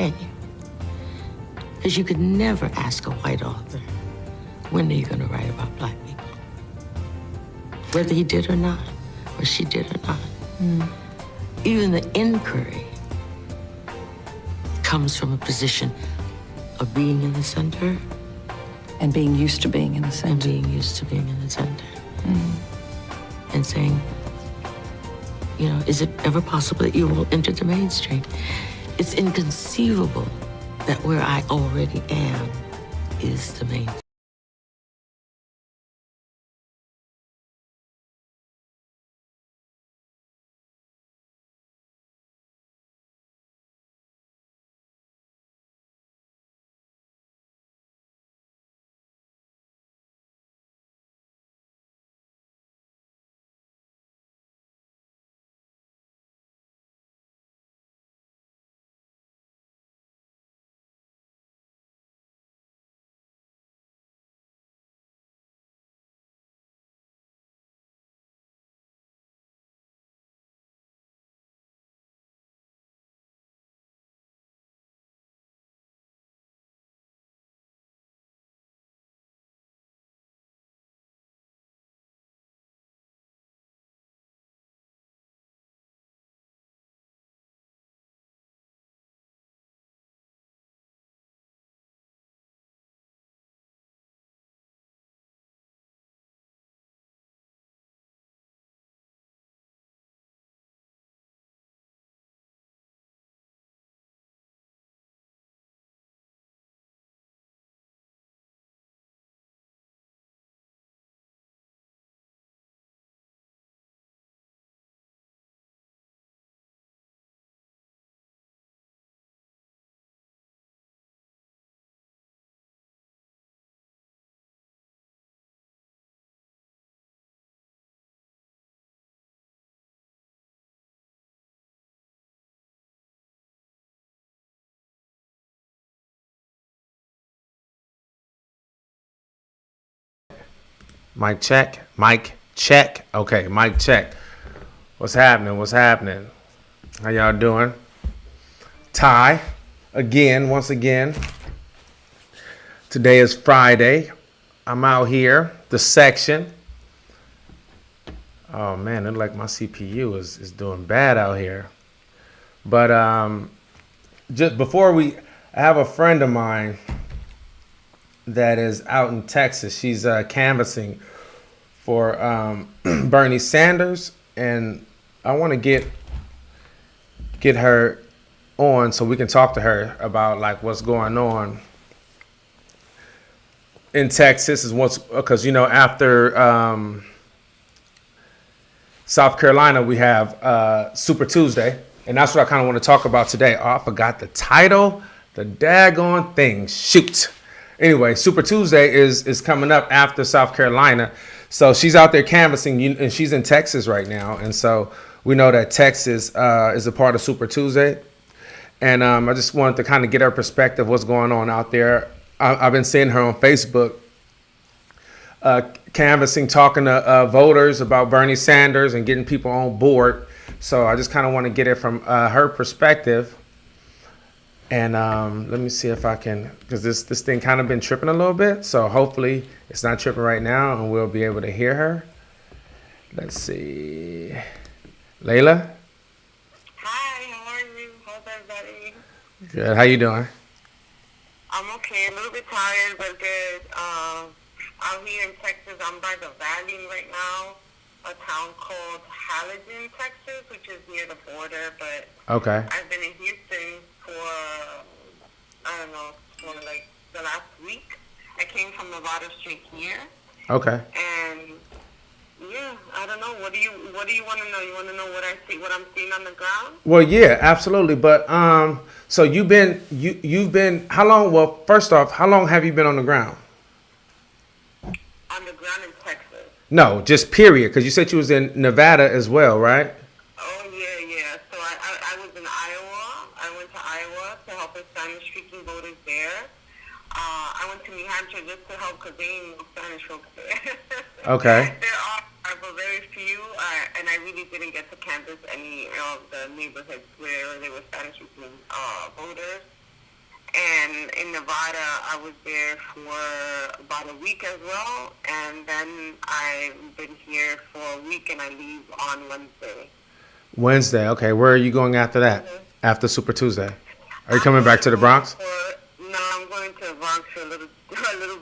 can you? Because you could never ask a white author, when are you going to write about black people? Whether he did or not, or she did or not. Even the inquiry comes from a position of being in the center. And being used to being in the center. And being used to being in the center. And saying, you know, is it ever possible that you will enter the mainstream? It's inconceivable that where I already am is the mainstream. Mic check. Mic check. Okay, mic check. What's happening? What's happening? How y'all doing? Ty, once again. Today is Friday. I'm out here, the section. Oh man, it look like my CPU is doing bad out here. But just before I have a friend of mine that is out in Texas. She's canvassing for Bernie Sanders, and I want to get her on so we can talk to her about like what's going on in Texas. Is what's because after South Carolina we have Super Tuesday, and that's what I kind of want to talk about today. Oh, I forgot the title, the daggone thing. Shoot. Anyway, Super Tuesday is coming up after South Carolina. So she's out there canvassing, and she's in Texas right now. And so we know that Texas is a part of Super Tuesday. And I just wanted to kind of get her perspective, what's going on out there. I've been seeing her on Facebook canvassing, talking to voters about Bernie Sanders and getting people on board. So I just kind of want to get it from her perspective. And let me see if I can, because this thing kind of been tripping a little bit. So hopefully it's not tripping right now and we'll be able to hear her. Let's see. Layla? Hi, how are you? How's everybody? Good. How you doing? I'm okay. A little bit tired, but good. Out here in Texas, I'm by the Valley right now, a town called Halligan, Texas, which is near the border. But Okay. I've been in Houston for, I don't know, for like the last week. I came from Nevada straight here. Okay. And yeah, I don't know. What do you want to know? You want to know what I'm seeing on the ground? Well, yeah, absolutely. But so you've been how long? Well, first off, how long have you been on the ground? On the ground in Texas. No, just period. Because you said you was in Nevada as well, right? Oh yeah. So I was in Iowa. I went to Iowa to help with Spanish-speaking voters there. I went to New Hampshire just to help because they ain't no Spanish folks there. Okay. There are, but very few, and I really didn't get to canvass any of the neighborhoods where there were Spanish-speaking voters. And in Nevada, I was there for about a week as well. And then I've been here for a week, and I leave on Wednesday. Wednesday. Okay. Where are you going after that? After Super Tuesday? Are you coming back to the Bronx? No, I'm going to the Bronx for a little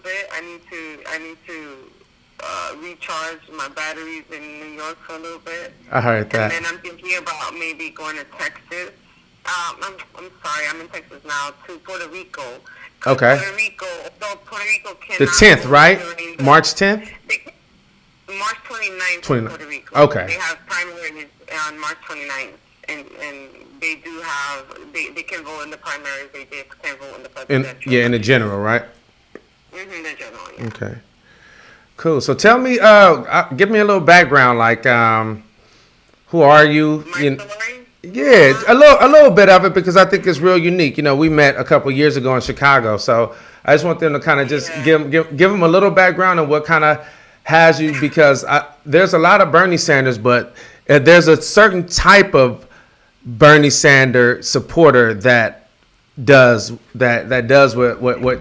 bit. I need to recharge my batteries in New York for a little bit. I heard that. And then I'm thinking about maybe going to Texas. I'm sorry, I'm in Texas now, to Puerto Rico. Okay. Puerto Rico cannot. The 10th, right? during March 10th? March 29th 29th. in Puerto Rico. Okay. They have primaries on March 29th. And they do have, they can vote in the primaries. They can vote in the presidential. In the general, right? Mm-hmm, the general, yeah. Okay. Cool. So tell me, give me a little background, like, who are you? My story? Yeah, a little bit of it, because I think it's real unique. You know, we met a couple years ago in Chicago, so I just want them to kind of just give them a little background on what kind of has you, because there's a lot of Bernie Sanders, but there's a certain type of Bernie Sanders supporter that does what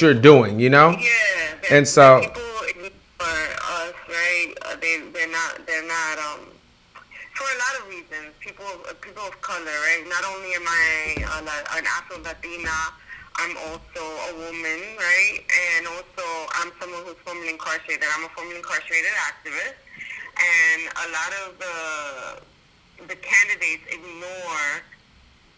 you're doing, you know? Yeah. And so People ignore us, right? They're not, for a lot of reasons. People of color, right? Not only am I an Afro-Latina, I'm also a woman, right? And also I'm someone who's formerly incarcerated. I'm a formerly incarcerated activist. And a lot of the candidates ignore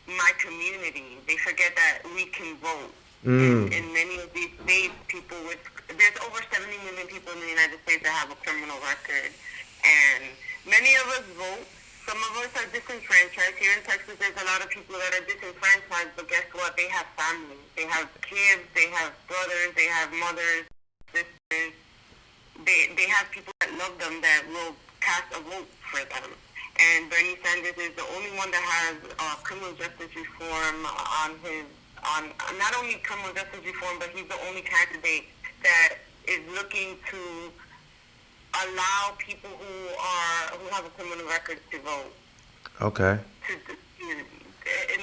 my community. They forget that we can vote. In many of these states, there's over 70 million people in the United States that have a criminal record. And many of us vote. Some of us are disenfranchised. Here in Texas, there's a lot of people that are disenfranchised, but guess what? They have families. They have kids. They have brothers. They have mothers, sisters. They have people that love them that will cast a vote for them. And Bernie Sanders is the only one that has criminal justice reform on not only criminal justice reform, but he's the only candidate that is looking to allow people who have a criminal record to vote. okay.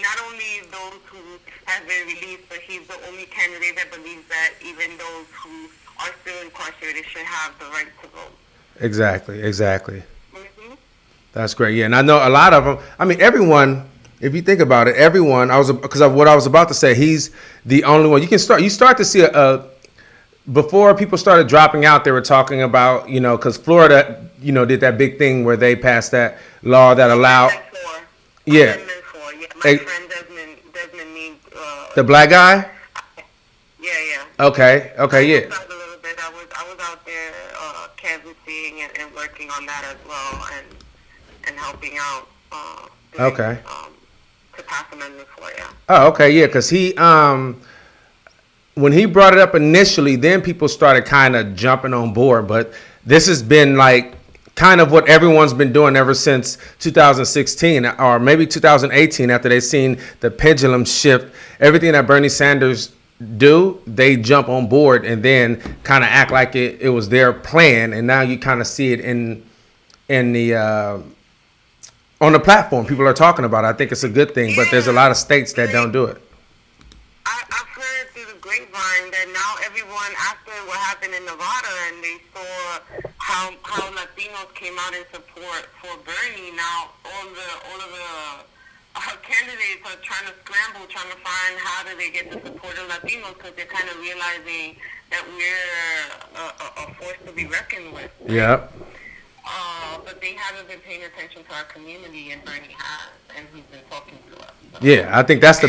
Not only those who have been released, but he's the only candidate that believes that even those who are still incarcerated should have the right to vote. Exactly. Mm-hmm. That's great. Yeah, and I know a lot of them. I mean, everyone. If you think about it, everyone. Because of what I was about to say, he's the only one. You start to see before people started dropping out, they were talking about, because Florida, did that big thing where they passed that law that allowed. Yeah. My friend Desmond Meade. The black guy. Yeah. Okay. Yeah. I was out there canvassing and working on that as well, and helping out. Okay. To pass amendment for you. Oh, okay, yeah, because he, when he brought it up initially, then people started kind of jumping on board. But this has been like kind of what everyone's been doing ever since 2016 or maybe 2018, after they seen the pendulum shift. Everything that Bernie Sanders do, they jump on board and then kind of act like it was their plan. And now you kind of see it in the on the platform. People are talking about it. I think it's a good thing, but there's a lot of states that don't do it. I've heard through the grapevine that now everyone, after what happened in Nevada, and they saw how Latinos came out in support for Bernie, now all of the candidates are trying to scramble, trying to find how do they get the support of Latinos, because they're kind of realizing that we're a force to be reckoned with. Yep. But they haven't been paying attention to our community, and Bernie has, and he's been talking to us. So. Yeah, I think that's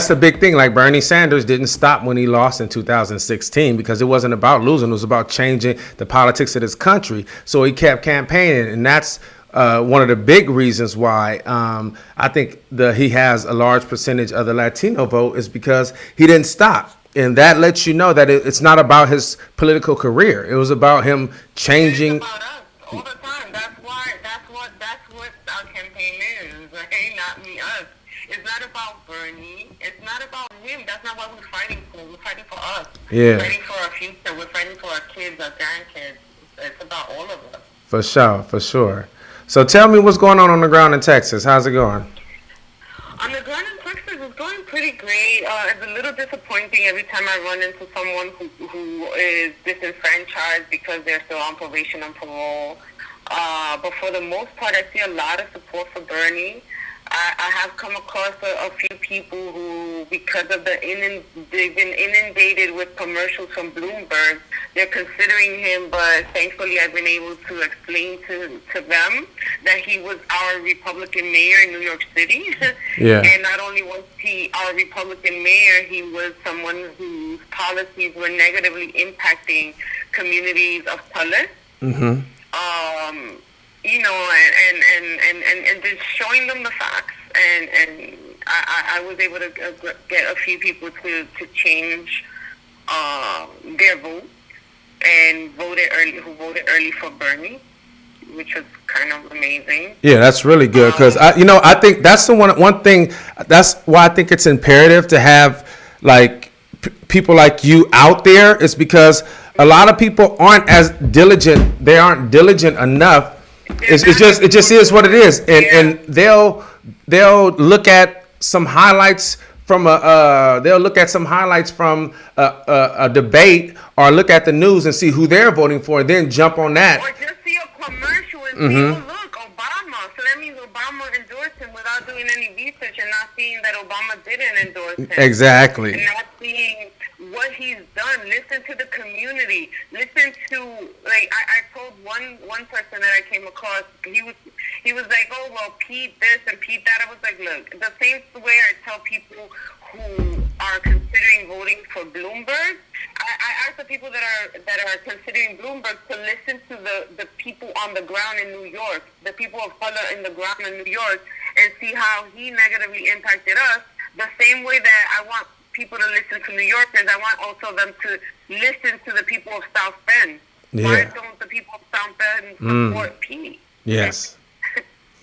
the big thing. Like, Bernie Sanders didn't stop when he lost in 2016, because it wasn't about losing. It was about changing the politics of this country. So he kept campaigning, and that's one of the big reasons why I think he has a large percentage of the Latino vote, is because he didn't stop. And that lets you know that it's not about his political career. It was about him changing. It's about us all the time. That's what our campaign is, right? Not me, us. It's not about Bernie. It's not about him. That's not what we're fighting for. We're fighting for us. Yeah. We're fighting for our future. We're fighting for our kids, our grandkids. It's about all of us. For sure. So tell me what's going on the ground in Texas. How's it going? On the ground in Texas, it's going doing pretty great. It's a little disappointing every time I run into someone who is disenfranchised because they're still on probation and parole. But for the most part, I see a lot of support for Bernie. I have come across a few people who, because of they've been inundated with commercials from Bloomberg, they're considering him, but thankfully I've been able to explain to them that he was our Republican mayor in New York City. Yeah. And not only was he our Republican mayor, he was someone whose policies were negatively impacting communities of color. Mm-hmm. You know, and just showing them the facts, and I was able to get a few people to change their vote and who voted early for Bernie, which was kind of amazing. Yeah, that's really good because I think that's the one thing. That's why I think it's imperative to have like people like you out there. Is because a lot of people aren't as diligent. They aren't diligent enough. It just is what it is, and they'll look at some highlights from a debate or look at the news and see who they're voting for, and then jump on that. Or just see a commercial and see, oh, look, Obama. So that means Obama endorsed him without doing any research and not seeing that Obama didn't endorse him. Exactly. And not seeing what he's done. Listen to the community. Listen to, like, I told one person that I came across, he was like, oh, well, Pete this and Pete that. I was like, look, the same way I tell people who are considering voting for Bloomberg, I ask the people that are considering Bloomberg to listen to the people on the ground in New York, the people of color in the ground in New York, and see how he negatively impacted us. The same way that I want people to listen to New Yorkers, I want also them to listen to the people of South Bend. Yeah. Why don't the people of South Bend support Pete? Yes.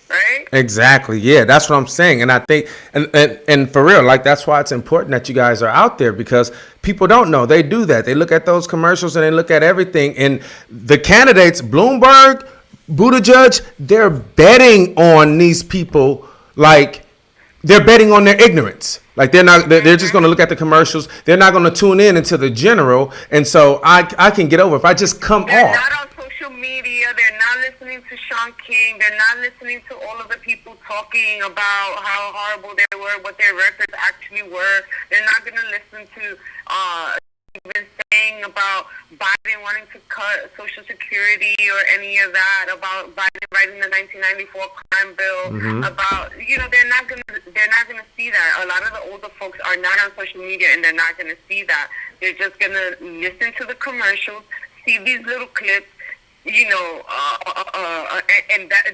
Right? Exactly. Yeah, that's what I'm saying. And I think, and for real, like, that's why it's important that you guys are out there, because people don't know. They do that. They look at those commercials and they look at everything. And the candidates, Bloomberg, Buttigieg, they're betting on these people. Like, they're betting on their ignorance. Like, they're just going to look at the commercials. They're not going to tune in into the general. And so I can get over if I just come They're off. not on social media. They're not listening to Sean King. They're not listening to all of the people talking about how horrible they were, what their records actually were. They're not going to listen to even saying about Biden wanting to cut Social Security or any of that, about Biden writing the 1994 crime bill, about, they're not gonna see that. A lot of the older folks are not on social media, and they're not gonna see that. They're just gonna listen to the commercials, see these little clips, and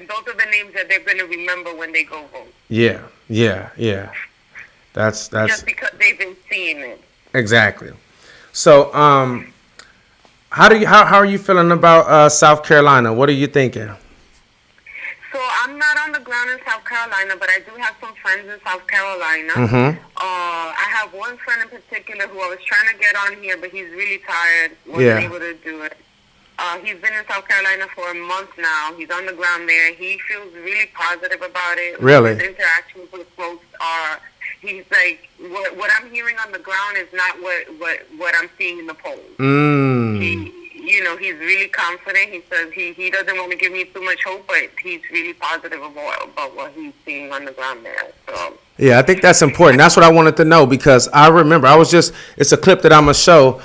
those are the names that they're gonna remember when they go vote. Yeah. That's just because they've been seeing it. Exactly. So, how are you feeling about South Carolina? What are you thinking? So I'm not on the ground in South Carolina, but I do have some friends in South Carolina. I have one friend in particular who I was trying to get on here, but he's really tired, wasn't able to do it. He's been in South Carolina for a month now. He's on the ground there. He feels really positive about it. Really? His interactions with folks are... He's like, what I'm hearing on the ground is not what I'm seeing in the polls. He's really confident. He says he doesn't want to give me too much hope, but he's really positive about what he's seeing on the ground there. So yeah, I think that's important. That's what I wanted to know, because I remember it's a clip that I'm going to show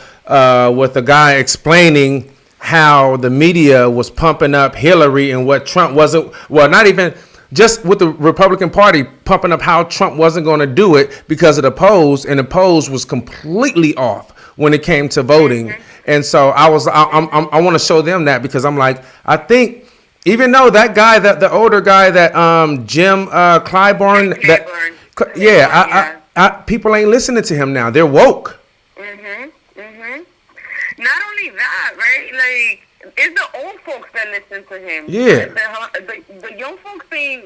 with a guy explaining how the media was pumping up Hillary and what Trump wasn't, well, not even just with the Republican Party pumping up how Trump wasn't going to do it because of the polls, and the polls was completely off when it came to voting. And so I want to show them that, because I'm like, I think even though that guy, the older guy, that Jim Clyburn, people ain't listening to him now. They're woke. Not only that, right? Like, it's the old folks that listen to him. Yeah. The young folks ain't,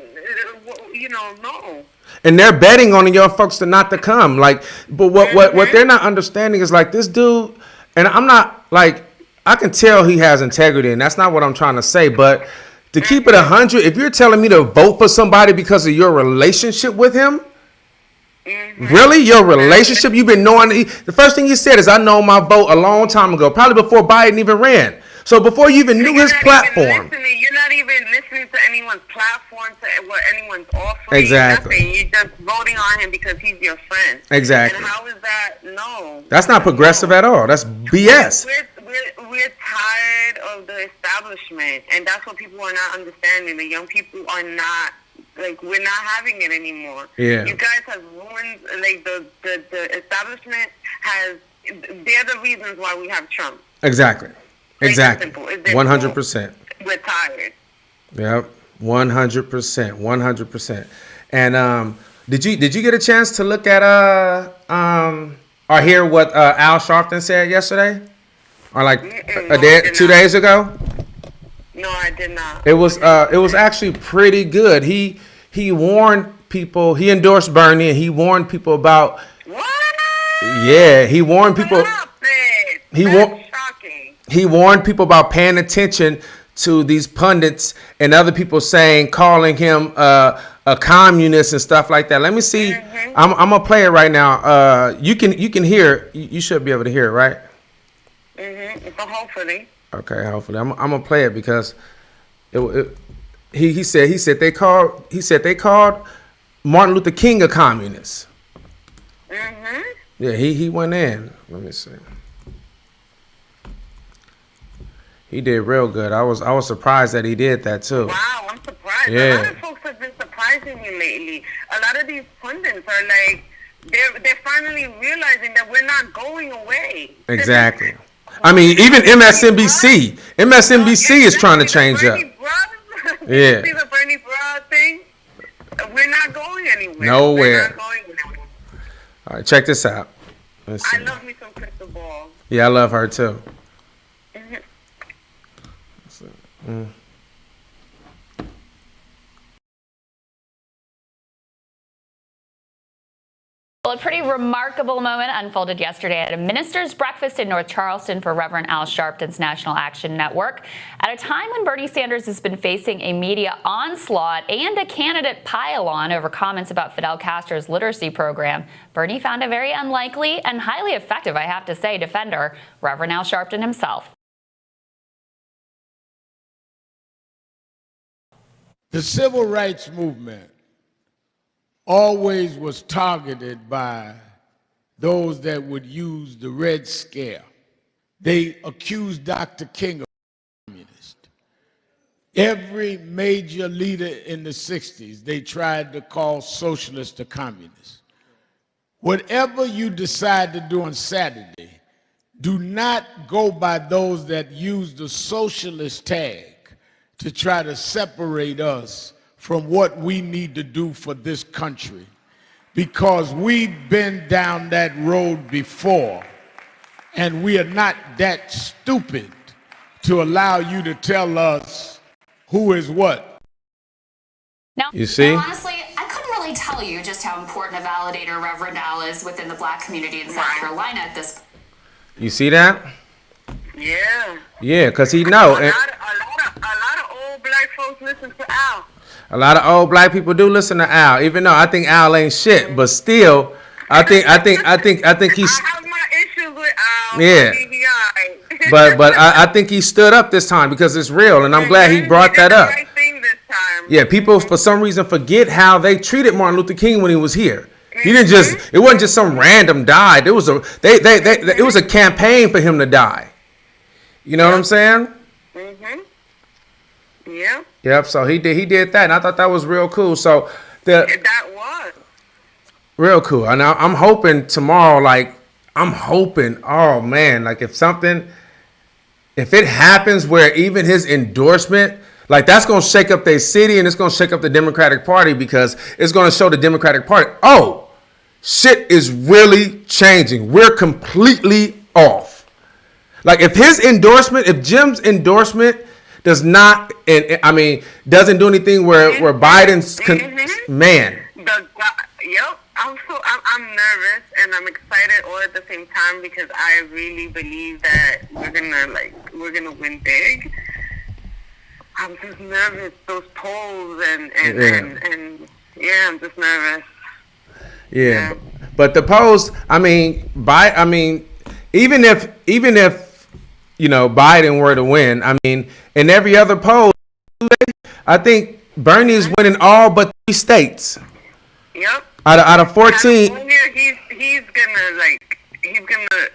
no. And they're betting on the young folks not to come. Like, but what they're not understanding is, like, this dude, and I'm not, like, I can tell he has integrity, and that's not what I'm trying to say, but to keep it 100, if you're telling me to vote for somebody because of your relationship with him, Really? Your relationship? You've been knowing. The first thing you said is, I know my vote a long time ago, probably before Biden even ran. So before you even knew his platform. You're not even listening to anyone's platform, to what anyone's offering. Exactly. Nothing. You're just voting on him because he's your friend. Exactly. And how is that? No. That's not progressive at all. That's BS. We're tired of the establishment, and that's what people are not understanding. The young people are not, like, we're not having it anymore. Yeah. You guys have ruined, like, the establishment has, they're the reasons why we have Trump. Exactly. Exactly. 100%. We're tired. Yep. 100%. 100%. And did you get a chance to look at or hear what Al Sharpton said yesterday, or like No, 2 days ago? No, I did not. It was actually pretty good. He warned people. He endorsed Bernie, and he warned people about. What? Yeah, he warned people. That's shocking. He warned people about paying attention to these pundits and other people calling him a communist and stuff like that. Let me see. Mm-hmm. I'm gonna play it right now. You can hear. You should be able to hear it, right? So hopefully. Okay, hopefully. I'm gonna play it because he said they called Martin Luther King a communist. Yeah, he went in. Let me see. He did real good. I was surprised that he did that too. Wow, I'm surprised. Yeah. A lot of folks have been surprising me lately. A lot of these pundits are like, they're finally realizing that we're not going away. Exactly. I mean, even MSNBC is trying to change up. Yeah. See the Bernie Bros thing? We're not going anywhere. Nowhere. We're not going anywhere. All right, check this out. Let's see. I love me some Crystal Ball. Yeah, I love her too. Well, a pretty remarkable moment unfolded yesterday at a minister's breakfast in North Charleston for Reverend Al Sharpton's National Action Network. At a time when Bernie Sanders has been facing a media onslaught and a candidate pile-on over comments about Fidel Castro's literacy program, Bernie found a very unlikely and highly effective, I have to say, defender, Reverend Al Sharpton himself. The civil rights movement always was targeted by those that would use the Red Scare. They accused Dr. King of communist. Every major leader in the 60s, they tried to call socialist a communist. Whatever you decide to do on Saturday, do not go by those that use the socialist tag to try to separate us from what we need to do for this country, because we've been down that road before, and we are not that stupid to allow you to tell us who is what. Now, You see? honestly, I couldn't really tell you just how important a validator Reverend Al is within the black community in South Carolina at this point. You see that? Yeah. Yeah, because he know. A lot of old black folks listen to Al. A lot of old black people do listen to Al, even though I think Al ain't shit, but still, I think he's. I have my issues with Al. Yeah. But I think he stood up this time because it's real, and I'm glad he brought that up. Right thing this time. Yeah, people for some reason forget how they treated Martin Luther King when he was here. He didn't just. It wasn't just some random died. It was it was a campaign for him to die. You know what I'm saying? Yeah. Yep. So he did that, and I thought that was real cool. So That was. real cool. And I'm hoping tomorrow, oh man, like if it happens where even his endorsement, like that's going to shake up their city and it's going to shake up the Democratic Party, because it's going to show the Democratic Party, oh, shit is really changing. We're completely off. Like if Jim's endorsement doesn't do anything where Biden's, man. Yep. I'm nervous and I'm excited all at the same time, because I really believe that we're gonna win big. I'm just nervous, those polls and I'm just nervous. Yeah. But the polls, I mean, even if Biden were to win, I mean, in every other poll, I think Bernie is winning all but 3 states Yep. out of 14. California,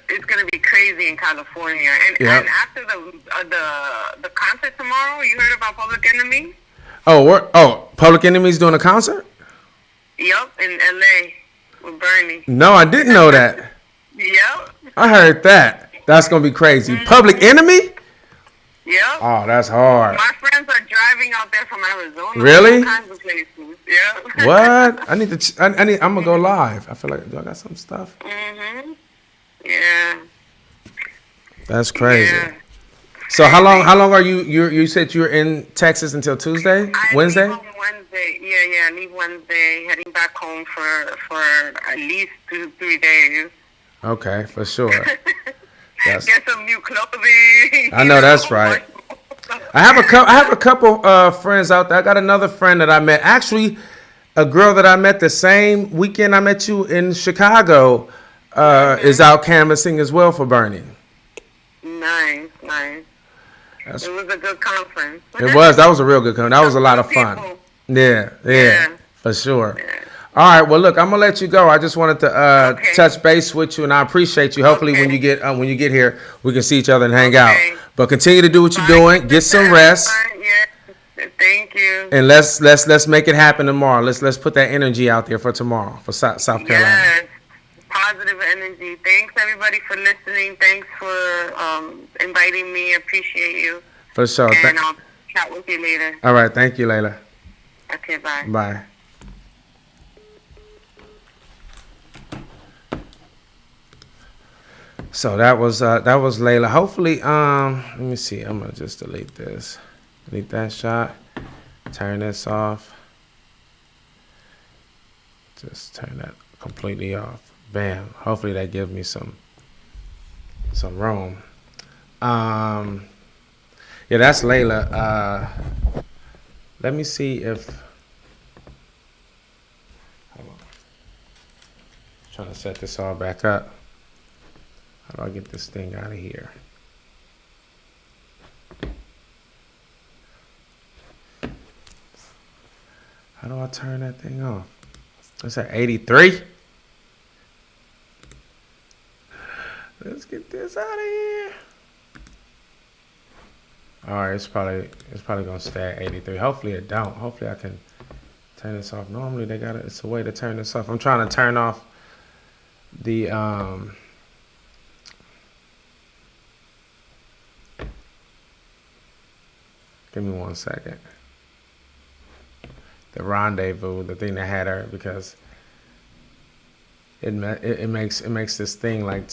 it's gonna be crazy in California. And after the concert tomorrow, you heard about Public Enemy? Public Enemy's doing a concert? Yep, in LA with Bernie. No, I didn't know that. Yep. I heard that. That's gonna be crazy. Public Enemy? Yep. Oh, that's hard. My friends are driving out there from Arizona. Really? All kinds of places. Yep. What? I'm gonna go live. I feel like, do I got some stuff? Yeah. That's crazy. Yeah. So how long are you said you were in Texas until Tuesday? Wednesday? I leave on Wednesday. Yeah, I leave Wednesday, heading back home for at least 2-3 days. Okay, for sure. Get some new clothing. I know that's right. I have a couple friends out there. I got another friend that I met. Actually, a girl that I met the same weekend I met you in Chicago is out canvassing as well for Bernie. Nice. It was a good conference. It was. That was a real good conference. That was a lot of fun. Yeah, for sure. Yeah. All right. Well, look, I'm gonna let you go. I just wanted to touch base with you, and I appreciate you. Hopefully, when you get here, we can see each other and hang out. But continue to do what you're doing. Get some rest. Thank you. And let's make it happen tomorrow. Let's put that energy out there for tomorrow for South Carolina. Yes. Positive energy. Thanks everybody for listening. Thanks for inviting me. Appreciate you. For sure. And I'll chat with you later. All right. Thank you, Layla. Okay. Bye. Bye. So that was Layla. Hopefully, let me see. I'm gonna just delete this. Delete that shot. Turn this off. Just turn that completely off. Bam. Hopefully that gives me some room. Yeah, that's Layla. Let me see if. Hold on. Trying to set this all back up. How do I get this thing out of here? How do I turn that thing off? It's at 83. Let's get this out of here. All right, it's probably gonna stay at 83. Hopefully it don't. Hopefully I can turn this off. Normally it's a way to turn this off. I'm trying to turn off the give me 1 second. The rendezvous, the thing that had her, because it makes this thing like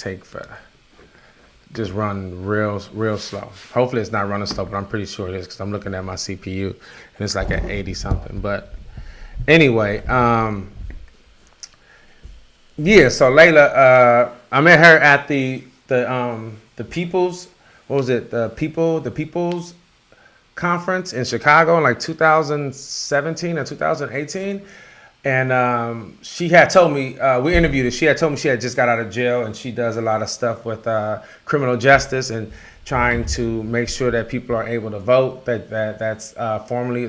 just run real slow. Hopefully it's not running slow, but I'm pretty sure it is because I'm looking at my CPU and it's like at 80 something. But anyway, yeah. So Layla, I met her at the People's, what was it? The People's Conference in Chicago in like 2017 or 2018. And she had told me, we interviewed her, she had told me she had just got out of jail and she does a lot of stuff with criminal justice and trying to make sure that people are able to vote that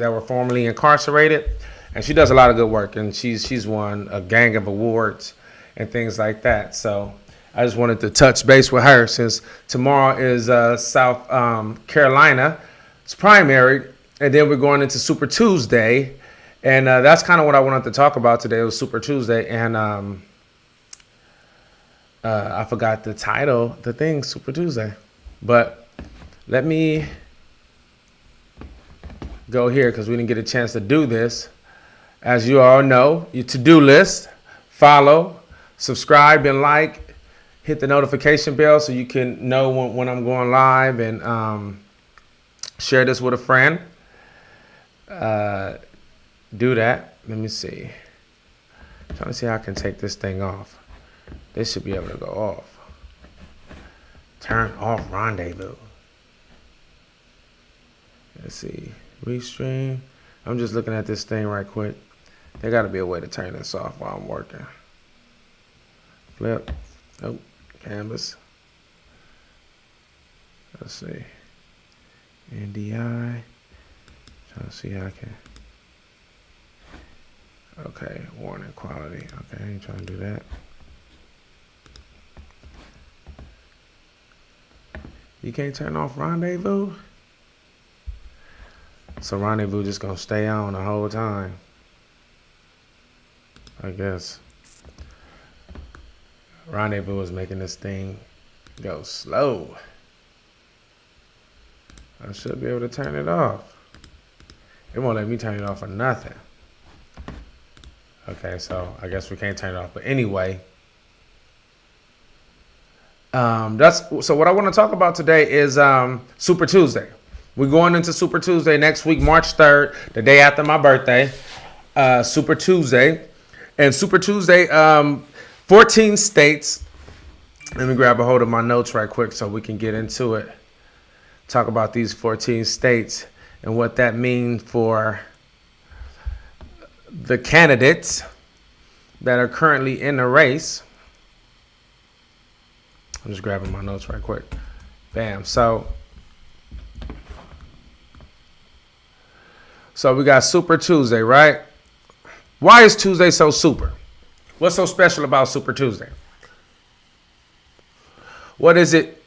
were formerly incarcerated. And she does a lot of good work, and she's won a gang of awards and things like that. So I just wanted to touch base with her since tomorrow is South Carolina's primary, and then we're going into Super Tuesday. And that's kind of what I wanted to talk about today. It was Super Tuesday, and I forgot the title, the thing, Super Tuesday. But let me go here because we didn't get a chance to do this. As you all know, your to-do list, follow, subscribe, and like. Hit the notification bell so you can know when I'm going live, and share this with a friend. Do that. Let me see. I'm trying to see how I can take this thing off. This should be able to go off. Turn off rendezvous. Let's see. Restream. I'm just looking at this thing right quick. There got to be a way to turn this off while I'm working. Flip. Oh, canvas. Let's see. NDI. Trying to see how I can. Okay, warning quality. Okay, I ain't trying to do that. You can't turn off rendezvous? So rendezvous just gonna stay on the whole time, I guess. Rendezvous is making this thing go slow. I should be able to turn it off. It won't let me turn it off for nothing. Okay, so I guess we can't turn it off. But anyway, so what I want to talk about today is Super Tuesday. We're going into Super Tuesday next week, March 3rd, the day after my birthday. Super Tuesday. And Super Tuesday, 14 states. Let me grab a hold of my notes right quick so we can get into it. Talk about these 14 states and what that means for the candidates that are currently in the race. I'm just grabbing my notes right quick. Bam. So we got Super Tuesday, right? Why is Tuesday so super? What's so special about Super Tuesday? What is it?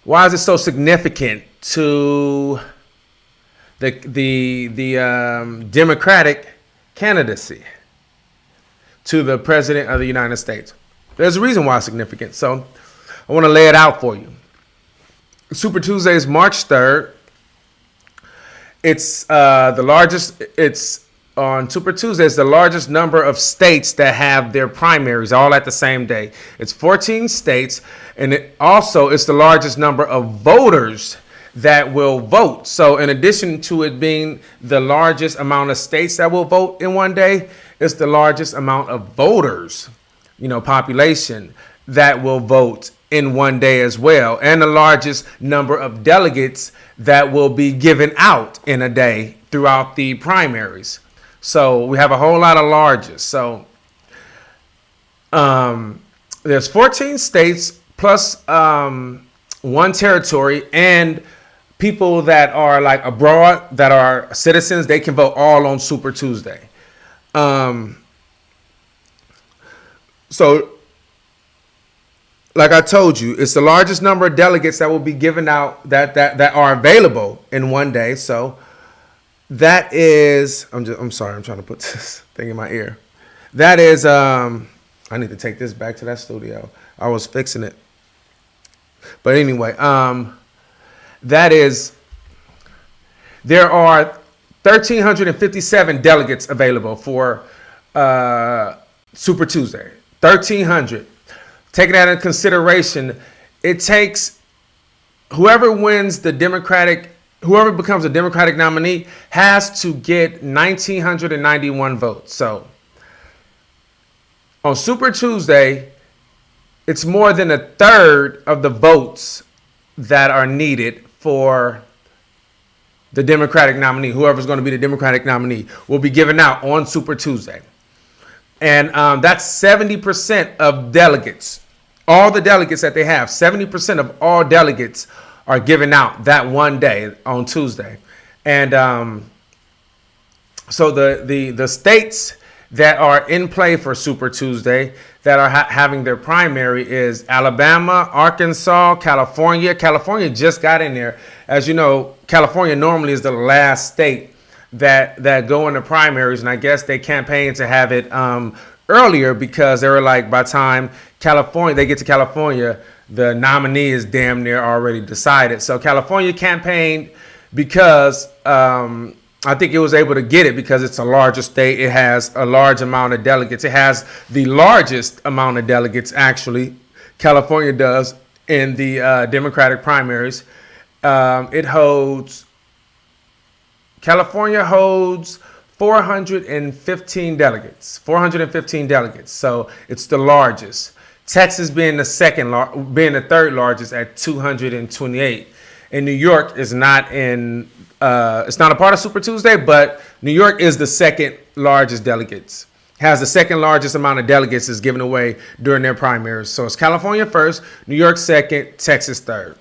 Why is it so significant to the Democratic candidacy to the President of the United States? There's a reason why it's significant. So I want to lay it out for you. Super Tuesday is March 3rd. It's the largest. It's on Super Tuesday. It's the largest number of states that have their primaries all at the same day. It's 14 states, and it's the largest number of voters that will vote. So in addition to it being the largest amount of states that will vote in one day, it's the largest amount of voters, population that will vote in one day as well, and the largest number of delegates that will be given out in a day throughout the primaries. So we have a whole lot of largest. So there's 14 states plus one territory, and people that are like abroad that are citizens, they can vote all on Super Tuesday. So like I told you, it's the largest number of delegates that will be given out that are available in one day. So that is, I'm sorry, I'm trying to put this thing in my ear. That is, I need to take this back to that studio. I was fixing it. But anyway, that is, there are 1,357 delegates available for Super Tuesday. 1,300. Taking that into consideration, it takes whoever becomes a Democratic nominee has to get 1,991 votes. So on Super Tuesday, it's more than a third of the votes that are needed for the Democratic nominee. Whoever's going to be the Democratic nominee will be given out on Super Tuesday. And that's 70% of delegates. All the delegates that they have, 70% of all delegates are given out that one day on Tuesday. And so the states that are in play for Super Tuesday that are having their primary is Alabama, Arkansas, California. California just got in there. As you know, California normally is the last state that go into primaries, and I guess they campaigned to have it earlier because they were like, by the time they get to California, the nominee is damn near already decided. So California campaigned because I think it was able to get it because it's a larger state. It has a large amount of delegates. It has the largest amount of delegates, actually. California does in the Democratic primaries. California holds 415 delegates. 415 delegates. So it's the largest. Texas being the third largest at 228. And New York is not in. It's not a part of Super Tuesday, but New York is the second largest delegates has the second largest amount of delegates is given away during their primaries. So it's California first, New York second, Texas third.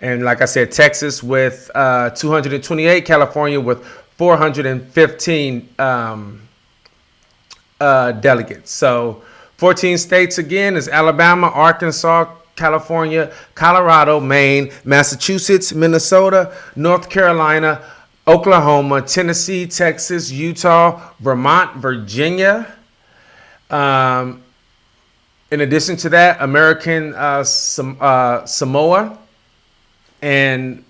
And like I said, Texas with 228, California with 415 delegates. So 14 states again is Alabama, Arkansas, California, Colorado, Maine, Massachusetts, Minnesota, North Carolina, Oklahoma, Tennessee, Texas, Utah, Vermont, Virginia. In addition to that, American Samoa and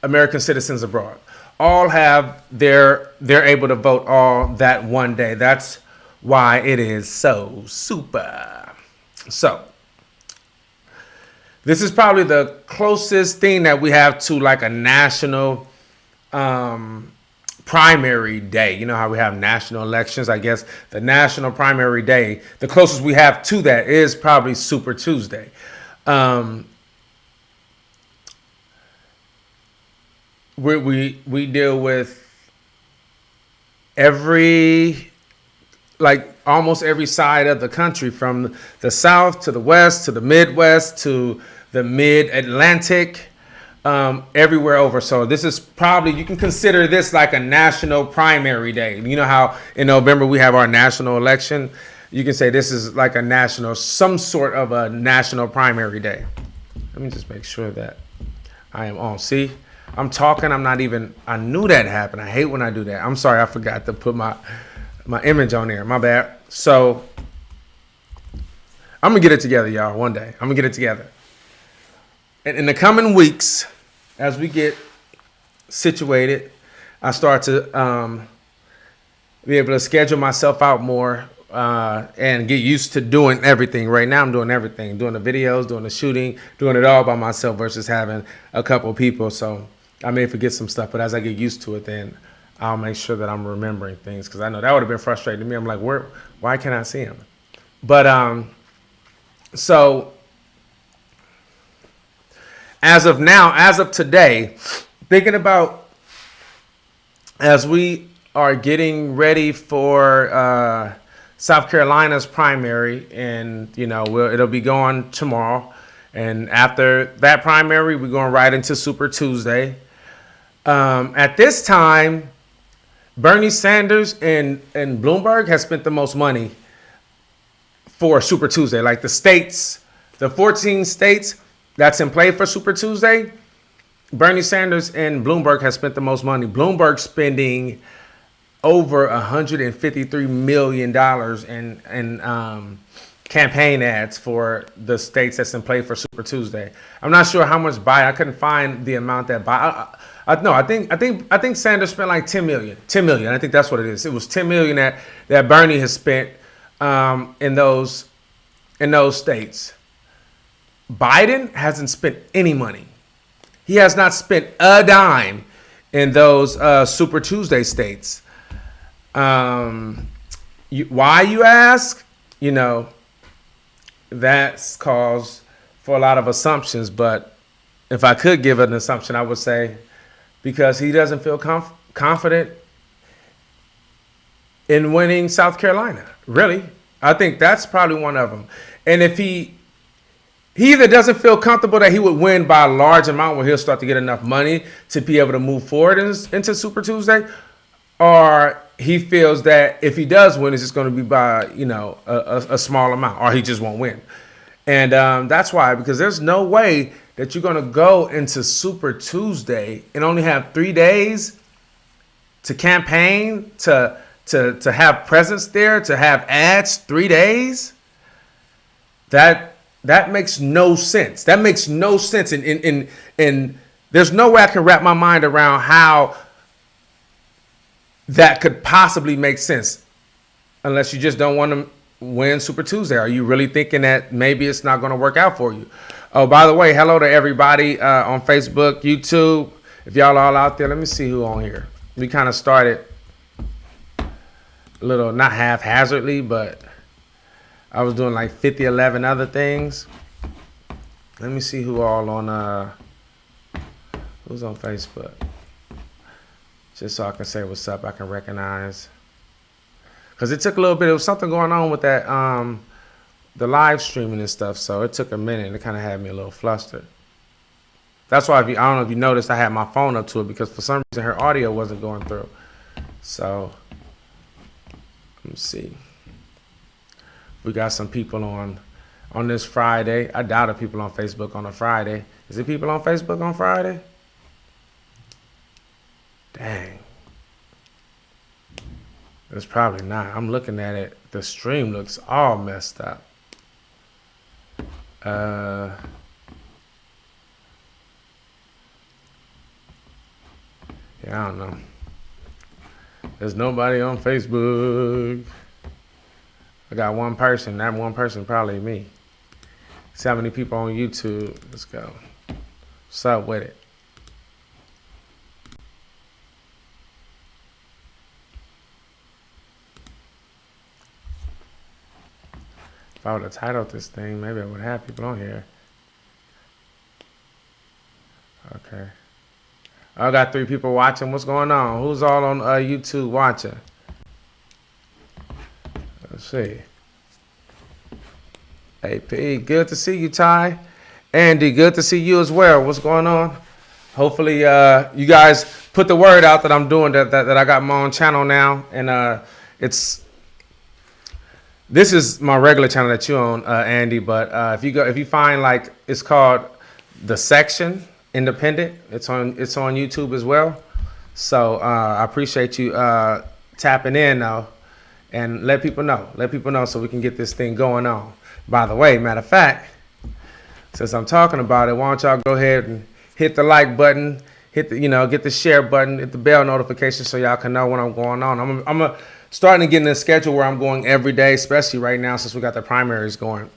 American citizens abroad all have they're able to vote all that one day. That's why it is so super. So this is probably the closest thing that we have to like a national primary day. You know how we have national elections? I guess the national primary day, the closest we have to that is probably Super Tuesday. We deal with almost every side of the country, from the South to the West to the Midwest to the Mid-Atlantic, everywhere over. So this is probably, you can consider this like a national primary day. You know how in November we have our national election? You can say this is like a national, some sort of a national primary day. Let me just make sure that I am on. See, I'm talking, I'm not even, I knew that happened. I hate when I do that. I'm sorry, I forgot to put my image on there. My bad. So I'm gonna get it together, y'all. One day I'm gonna get it together. And in the coming weeks, as we get situated, I start to be able to schedule myself out more and get used to doing everything. Right now I'm doing everything, doing the videos, doing the shooting, doing it all by myself versus having a couple people. So I may forget some stuff, but as I get used to it, then I'll make sure that I'm remembering things, because I know that would have been frustrating to me. I'm like, why can't I see him? But so as of now, as of today, thinking about as we are getting ready for South Carolina's primary, and it'll be going tomorrow, and after that primary, we're going right into Super Tuesday. At this time, Bernie Sanders and Bloomberg has spent the most money for Super Tuesday. Like the states, the 14 states that's in play for Super Tuesday, Bernie Sanders and Bloomberg has spent the most money. Bloomberg spending over $153 million in campaign ads for the states that's in play for Super Tuesday. I'm not sure how much Biden. I couldn't find the amount that Biden. I think Sanders spent like 10 million. 10 million. I think that's what it is. It was 10 million that Bernie has spent in those states. Biden hasn't spent any money. He has not spent a dime in those Super Tuesday states. Why, you ask? That's cause for a lot of assumptions. But if I could give an assumption, I would say because he doesn't feel confident in winning South Carolina. Really, I think that's probably one of them. And if he either doesn't feel comfortable that he would win by a large amount where he'll start to get enough money to be able to move forward into Super Tuesday, or he feels that if he does win, it's just going to be by, a small amount, or he just won't win. And that's why, because there's no way that you're going to go into Super Tuesday and only have 3 days to campaign, to have presence there, to have ads 3 days. That makes no sense. That makes no sense. And there's no way I can wrap my mind around how that could possibly make sense, unless you just don't want to win Super Tuesday. Are you really thinking that maybe it's not going to work out for you? Oh, by the way, hello to everybody on Facebook, YouTube. If y'all all out there, let me see who on here. We kind of started a little, not haphazardly, but I was doing like 11 other things. Let me see who all on, who's on Facebook. Just so I can say what's up, I can recognize. Because it took a little bit. There was something going on with that, the live streaming and stuff. So it took a minute, and it kind of had me a little flustered. That's why I don't know if you noticed, I had my phone up to it because for some reason her audio wasn't going through. So let me see. We got some people on this Friday. I doubt if people on Facebook on a Friday. Is it people on Facebook on Friday? Dang. It's probably not. I'm looking at it. The stream looks all messed up. Yeah, I don't know. There's nobody on Facebook. I got one person. That one person probably me. See how many people on YouTube. Let's go. What's up with it? If I would have titled this thing, maybe I would have people on here. Okay. I got 3 people watching. What's going on? Who's all on YouTube watching? Let's see. AP, good to see you, Ty. Andy, good to see you as well. What's going on? Hopefully, you guys put the word out that I'm doing that I got my own channel now, and this is my regular channel that you own, Andy. But if you find, like, it's called The Section Independent. It's on YouTube as well. So I appreciate you tapping in though, and let people know so we can get this thing going on. By the way, matter of fact, since I'm talking about it, why don't y'all go ahead and hit the like button, get the share button, hit the bell notification so y'all can know when I'm going on. I'm starting to get in a schedule where I'm going every day, especially right now since we got the primaries going.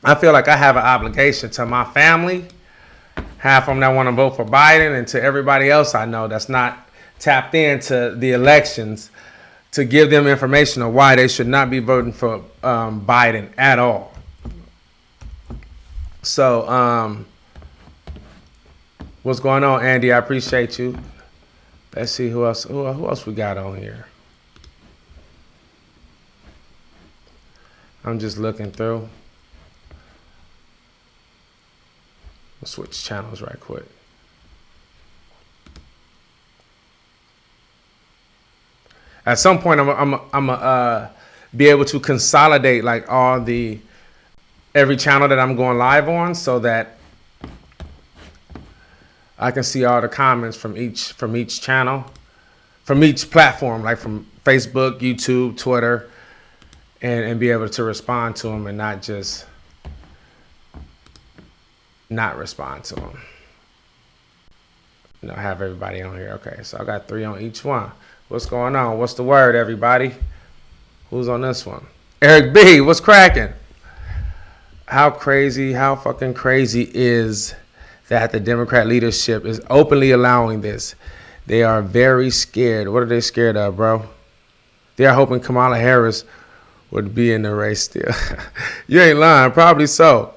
I feel like I have an obligation to my family, half of them that want to vote for Biden, and to everybody else I know that's not tapped into the elections, to give them information on why they should not be voting for Biden at all. So, what's going on, Andy? I appreciate you. Let's see who else we got on here. I'm just looking through. We'll switch channels right quick. At some point, I'm be able to consolidate like every channel that I'm going live on, so that I can see all the comments from each channel, from each platform, like from Facebook, YouTube, Twitter, and be able to respond to them and not just not respond to them. Have everybody on here. Okay, so I got 3 on each one. What's going on? What's the word, everybody? Who's on this one? Eric B, what's cracking? How fucking crazy is that the Democrat leadership is openly allowing this? They are very scared. What are they scared of, bro? They are hoping Kamala Harris would be in the race still. You ain't lying. Probably so.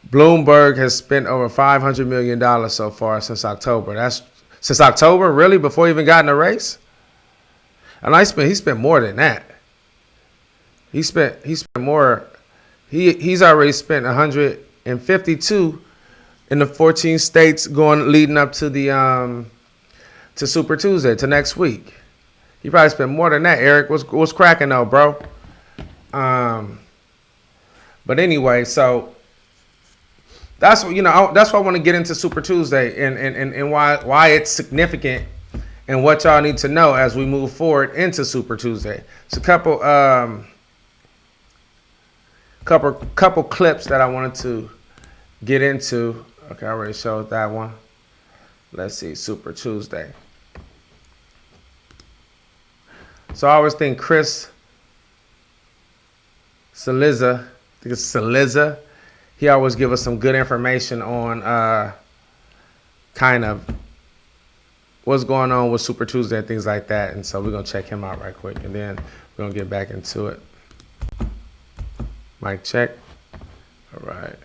Bloomberg has spent over $500 million so far since October. That's since October, really? Before he even got in the race? And he spent more than that. He spent more. He's already spent 152 in the 14 states leading up to the to Super Tuesday, to next week. He probably spent more than that. Eric, what's cracking though, bro? But anyway, so that's what that's why I want to get into Super Tuesday and why it's significant and what y'all need to know as we move forward into Super Tuesday. It's a couple clips that I wanted to get into. Okay, I already showed that one. Let's see, Super Tuesday. So I always think Chris Cillizza, I think it's Cillizza, he always give us some good information on kind of what's going on with Super Tuesday and things like that. And so we're going to check him out right quick, and then we're going to get back into it. Mic check. All right.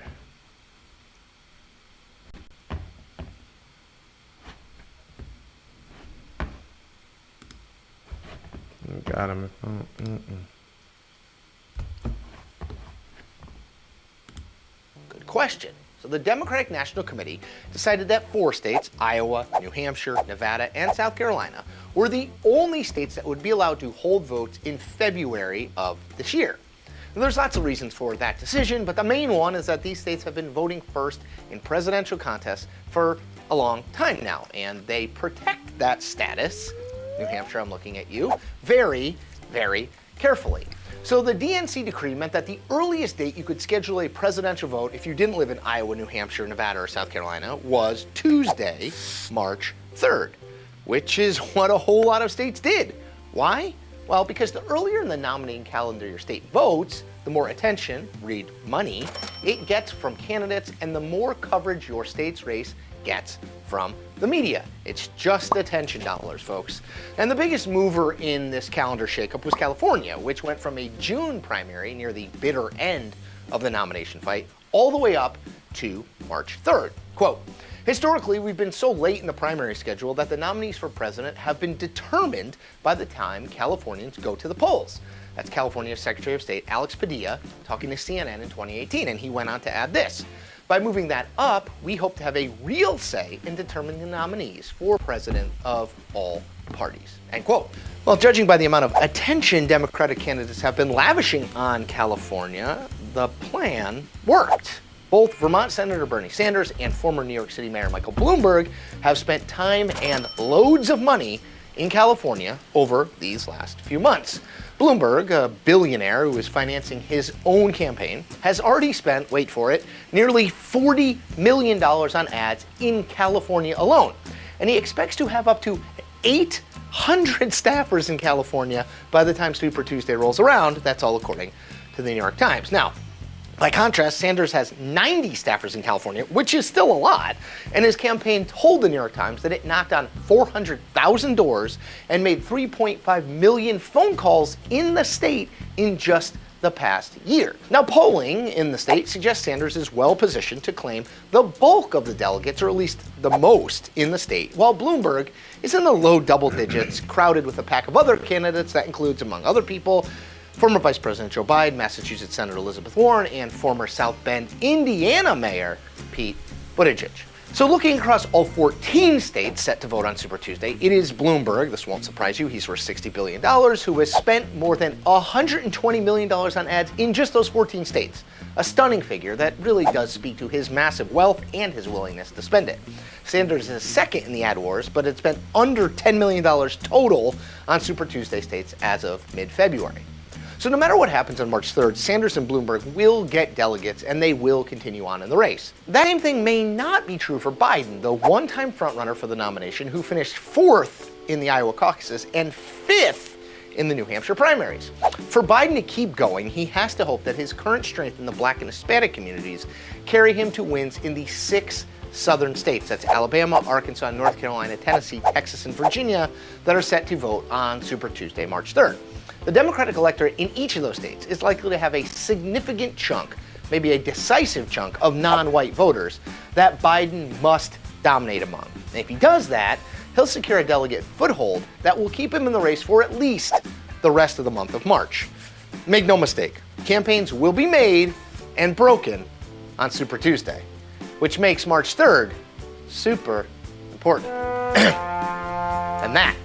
Got him. Good question. So the Democratic National Committee decided that 4 states, Iowa, New Hampshire, Nevada, and South Carolina, were the only states that would be allowed to hold votes in February of this year. And there's lots of reasons for that decision, but the main one is that these states have been voting first in presidential contests for a long time now, and they protect that status, New Hampshire, I'm looking at you, very, very carefully. So the DNC decree meant that the earliest date you could schedule a presidential vote if you didn't live in Iowa, New Hampshire, Nevada, or South Carolina was Tuesday, March 3rd, which is what a whole lot of states did. Why? Well, because the earlier in the nominating calendar your state votes, the more attention, read money, it gets from candidates and the more coverage your state's race gets from the media. It's just attention dollars, folks. And the biggest mover in this calendar shakeup was California, which went from a June primary near the bitter end of the nomination fight all the way up to March 3rd. Quote, historically, we've been so late in the primary schedule that the nominees for president have been determined by the time Californians go to the polls. That's California's Secretary of State Alex Padilla talking to CNN in 2018, and he went on to add this. By moving that up, we hope to have a real say in determining the nominees for president of all parties. End quote. Well, judging by the amount of attention Democratic candidates have been lavishing on California, the plan worked. Both Vermont Senator Bernie Sanders and former New York City Mayor Michael Bloomberg have spent time and loads of money in California over these last few months. Bloomberg, a billionaire who is financing his own campaign, has already spent, wait for it, nearly $40 million on ads in California alone. And he expects to have up to 800 staffers in California by the time Super Tuesday rolls around. That's all according to the New York Times. Now, by contrast, Sanders has 90 staffers in California, which is still a lot, and his campaign told the New York Times that it knocked on 400,000 doors and made 3.5 million phone calls in the state in just the past year. Now, polling in the state suggests Sanders is well positioned to claim the bulk of the delegates, or at least the most in the state, while Bloomberg is in the low double digits, crowded with a pack of other candidates that includes, among other people, former Vice President Joe Biden, Massachusetts Senator Elizabeth Warren, and former South Bend, Indiana Mayor Pete Buttigieg. So looking across all 14 states set to vote on Super Tuesday, it is Bloomberg, this won't surprise you, he's worth $60 billion, who has spent more than $120 million on ads in just those 14 states. A stunning figure that really does speak to his massive wealth and his willingness to spend it. Sanders is second in the ad wars, but it's spent under $10 million total on Super Tuesday states as of mid-February. So no matter what happens on March 3rd, Sanders and Bloomberg will get delegates and they will continue on in the race. That same thing may not be true for Biden, the one-time frontrunner for the nomination who finished 4th in the Iowa caucuses and 5th in the New Hampshire primaries. For Biden to keep going, he has to hope that his current strength in the Black and Hispanic communities carry him to wins in the 6 southern states, that's Alabama, Arkansas, North Carolina, Tennessee, Texas, and Virginia, that are set to vote on Super Tuesday, March 3rd. The Democratic electorate in each of those states is likely to have a significant chunk, maybe a decisive chunk, of non-white voters that Biden must dominate among. And if he does that, he'll secure a delegate foothold that will keep him in the race for at least the rest of the month of March. Make no mistake, campaigns will be made and broken on Super Tuesday, which makes March 3rd super important. And that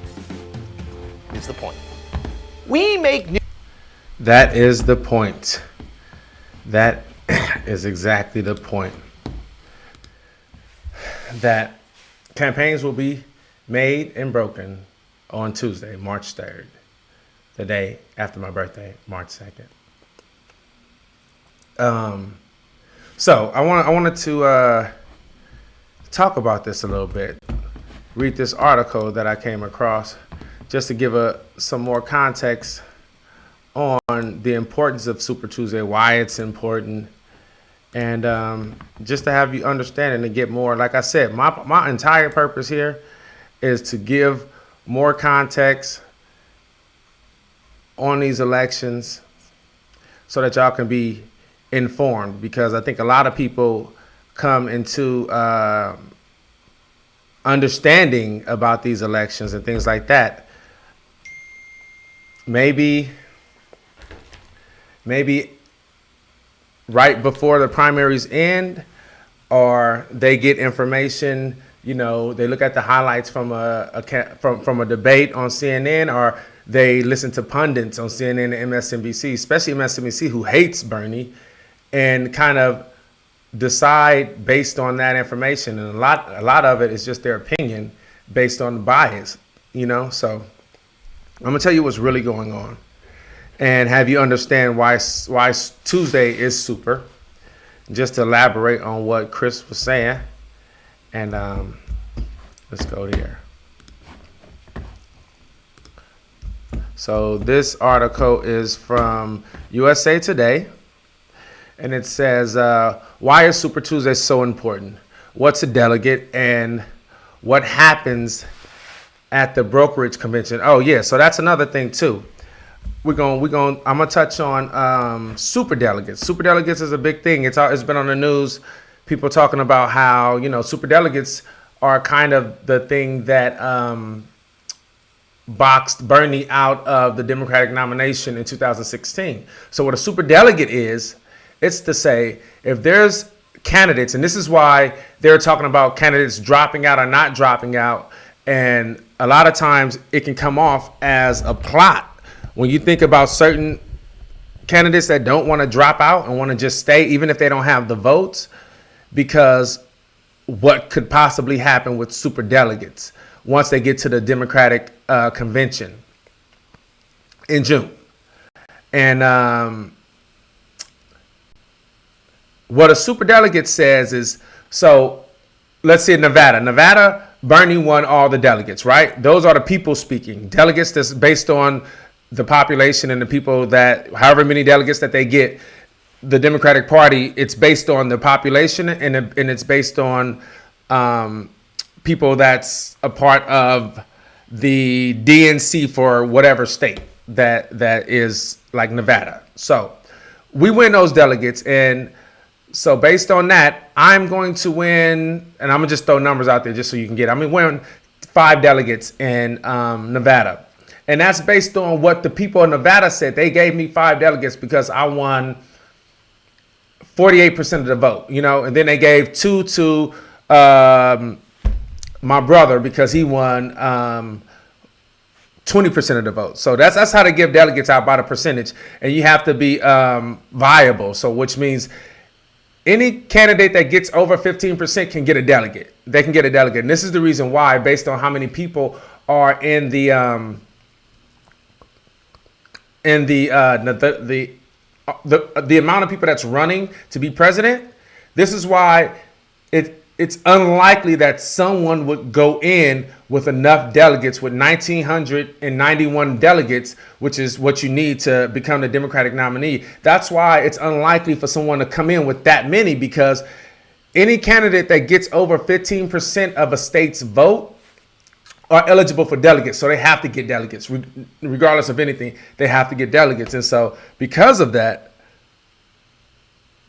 is the point. We make new. That is the point. That is exactly the point. That campaigns will be made and broken on Tuesday, March 3rd, the day after my birthday, March 2nd. So I wanted to talk about this a little bit. Read this article that I came across, just to give some more context on the importance of Super Tuesday, why it's important, and just to have you understand and to get more. Like I said, my entire purpose here is to give more context on these elections so that y'all can be informed, because I think a lot of people come into understanding about these elections and things like that maybe right before the primaries end, or they get information. They look at the highlights from from a debate on CNN, or they listen to pundits on CNN and MSNBC, especially MSNBC, who hates Bernie, and kind of decide based on that information. And a lot of it is just their opinion based on the bias. So I'm gonna tell you what's really going on, and have you understand why Tuesday is super. Just to elaborate on what Chris was saying, and let's go there. So this article is from USA Today, and it says, why is Super Tuesday so important? What's a delegate, and what happens at the brokerage convention? Oh yeah, so that's another thing too. I'm gonna touch on super delegates. Super delegates is a big thing. It's been on the news. People talking about how super delegates are kind of the thing that boxed Bernie out of the Democratic nomination in 2016. So what a super delegate is, it's to say if there's candidates, and this is why they're talking about candidates dropping out or not dropping out, and a lot of times it can come off as a plot. When you think about certain candidates that don't want to drop out and want to just stay, even if they don't have the votes, because what could possibly happen with super delegates once they get to the Democratic convention in June. And what a super delegate says is, so let's say Nevada, Bernie won all the delegates, right? Those are the people speaking. Delegates that's based on the population and the people that, however many delegates that they get, the Democratic Party, it's based on the population, and it's based on people that's a part of the DNC for whatever state that is, like Nevada. So we win those delegates, and so based on that, I'm going to win, and I'm gonna just throw numbers out there just so you can get it. I'm gonna win 5 delegates in Nevada. And that's based on what the people in Nevada said. They gave me 5 delegates because I won 48% of the vote, and then they gave 2 to my brother because he won 20% of the vote. So that's how they give delegates out, by the percentage. And you have to be viable. So which means any candidate that gets over 15% can get a delegate. They can get a delegate. And this is the reason why, based on how many people are in the amount of people that's running to be president. This is why it's unlikely that someone would go in with enough delegates, with 1,991 delegates, which is what you need to become the Democratic nominee. That's why it's unlikely for someone to come in with that many, because any candidate that gets over 15% of a state's vote are eligible for delegates. So they have to get delegates. Regardless of anything, they have to get delegates. And so because of that,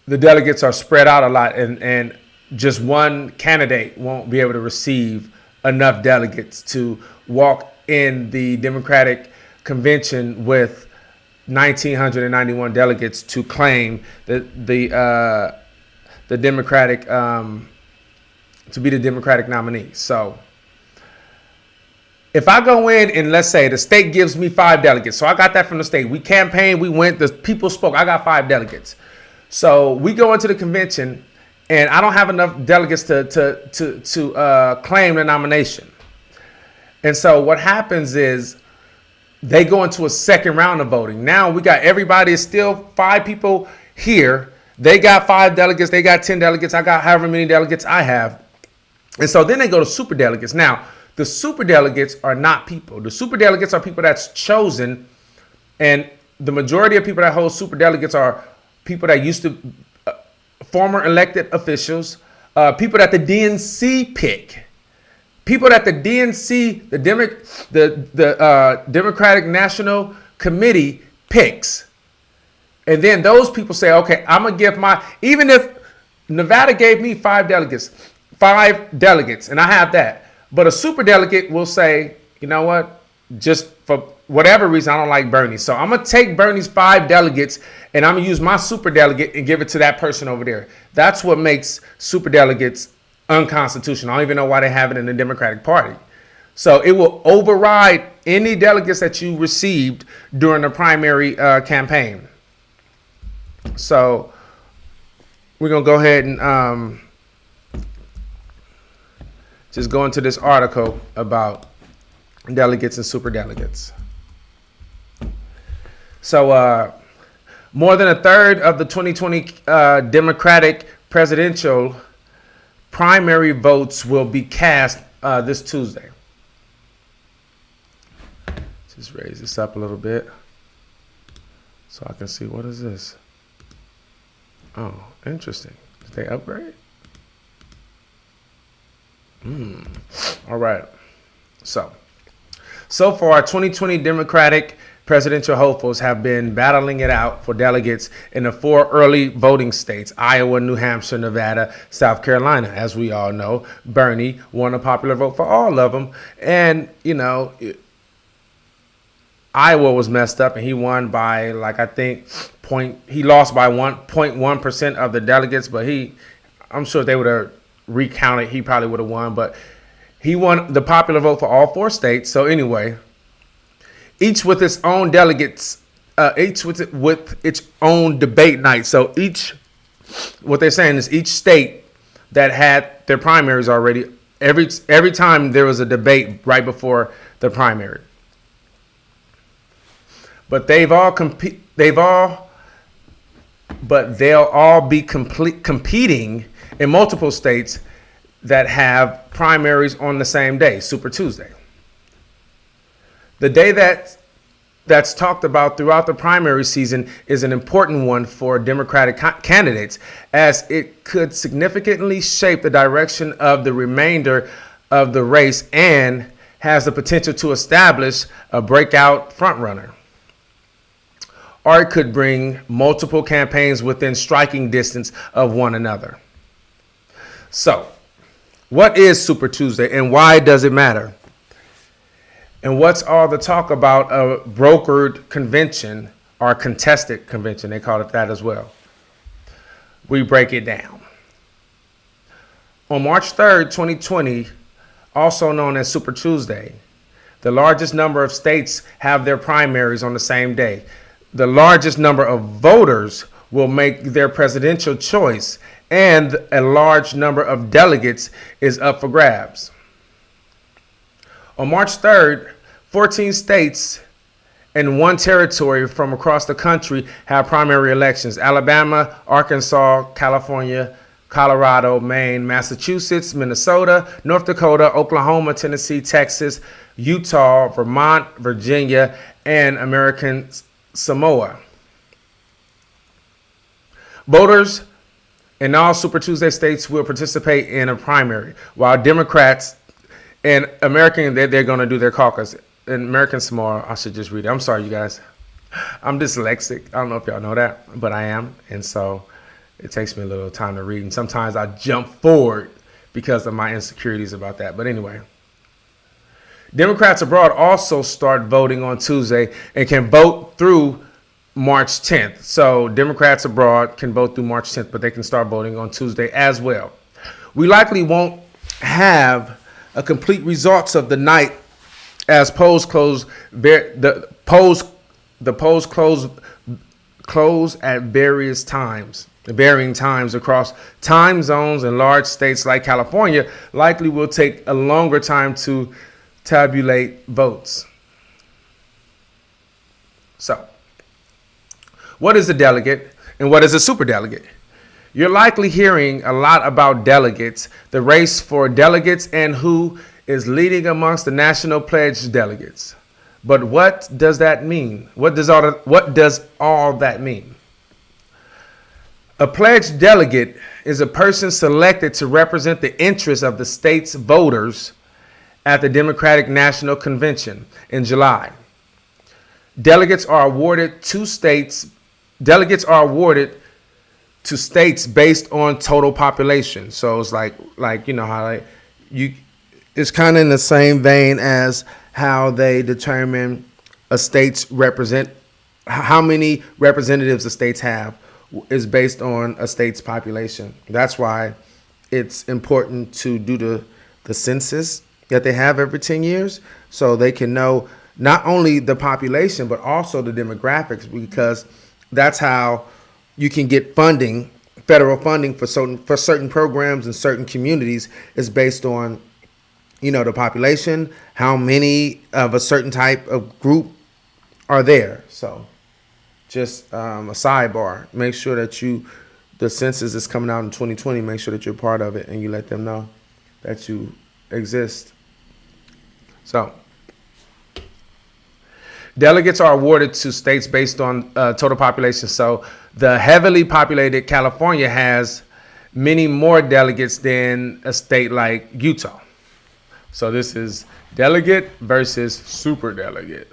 the delegates are spread out a lot, and just one candidate won't be able to receive enough delegates to walk in the Democratic convention with 1,991 delegates to claim the Democratic to be the Democratic nominee. So if I go in and let's say the state gives me 5 delegates, so I got that from the state. We campaigned, we went, the people spoke. I got 5 delegates. So we go into the convention, and I don't have enough delegates to claim the nomination. And so what happens is they go into a second round of voting. Now we got everybody, is still 5 people here. They got 5 delegates. They got 10 delegates. I got however many delegates I have. And so then they go to super delegates. Now, the super delegates are not people. The super delegates are people that's chosen. And the majority of people that hold super delegates are people that used to, former elected officials, people that the DNC pick. People that the DNC, the Democratic National Committee picks. And then those people say, okay, I'm going to give even if Nevada gave me 5 delegates, and I have that. But a super delegate will say, you know what, just for whatever reason, I don't like Bernie. So I'm going to take Bernie's 5 delegates and I'm going to use my super delegate and give it to that person over there. That's what makes super delegates unconstitutional. I don't even know why they have it in the Democratic Party. So it will override any delegates that you received during the primary campaign. So we're going to go ahead and just go into this article about delegates and super delegates. So more than a third of the 2020 Democratic presidential primary votes will be cast this Tuesday. Just raise this up a little bit so I can see, what is this? Oh, interesting. Did they upgrade? All right. So far, 2020 Democratic presidential hopefuls have been battling it out for delegates in the 4 early voting states: Iowa, New Hampshire, Nevada, South Carolina. As we all know, Bernie won a popular vote for all of them. And, Iowa was messed up and he won by, like, I think he lost by 1.1% of the delegates, but I'm sure if they would have recounted, he probably would have won, but he won the popular vote for all 4 states. So anyway, each with its own delegates, each with its own debate night. So what they're saying is each state that had their primaries already, every time there was a debate right before the primary. But they'll all be competing in multiple states that have primaries on the same day, Super Tuesday. The day that's talked about throughout the primary season is an important one for Democratic candidates, as it could significantly shape the direction of the remainder of the race and has the potential to establish a breakout frontrunner. Or it could bring multiple campaigns within striking distance of one another. So, what is Super Tuesday and why does it matter? And what's all the talk about a brokered convention or contested convention? They call it that as well. We break it down. On March 3rd, 2020, also known as Super Tuesday, the largest number of states have their primaries on the same day. The largest number of voters will make their presidential choice, and a large number of delegates is up for grabs. On March 3rd, 14 states and 1 territory from across the country have primary elections: Alabama, Arkansas, California, Colorado, Maine, Massachusetts, Minnesota, North Dakota, Oklahoma, Tennessee, Texas, Utah, Vermont, Virginia, and American Samoa. Voters in all Super Tuesday states will participate in a primary, while Democrats and they're going to do their caucus. In American Samoa, I should just read it. I'm sorry, you guys. I'm dyslexic. I don't know if y'all know that, but I am. And so it takes me a little time to read. And sometimes I jump forward because of my insecurities about that. But anyway, Democrats abroad also start voting on Tuesday and can vote through March 10th. So Democrats abroad can vote through March 10th, but they can start voting on Tuesday as well. We likely won't have a complete results of the night, as polls close. The polls close at varying times across time zones, and large states like California likely will take a longer time to tabulate votes. So, what is a delegate and what is a superdelegate? You're likely hearing a lot about delegates, the race for delegates, and who is leading amongst the national pledge delegates. But what does that mean? What does all that mean? A pledge delegate is a person selected to represent the interests of the state's voters at the Democratic National Convention in July. Delegates are awarded to states based on total population. So it's like you know how it's kind of in the same vein as how they determine a state's how many representatives the states have is based on a state's population. That's why it's important to do the census that they have every 10 years so they can know not only the population but also the demographics, because that's how you can get funding, federal funding for certain programs in certain communities is based on, the population, how many of a certain type of group are there. So just a sidebar, make sure that the census is coming out in 2020, make sure that you're part of it and you let them know that you exist. So delegates are awarded to states based on total population. So the heavily populated California has many more delegates than a state like Utah. So this is delegate versus superdelegate.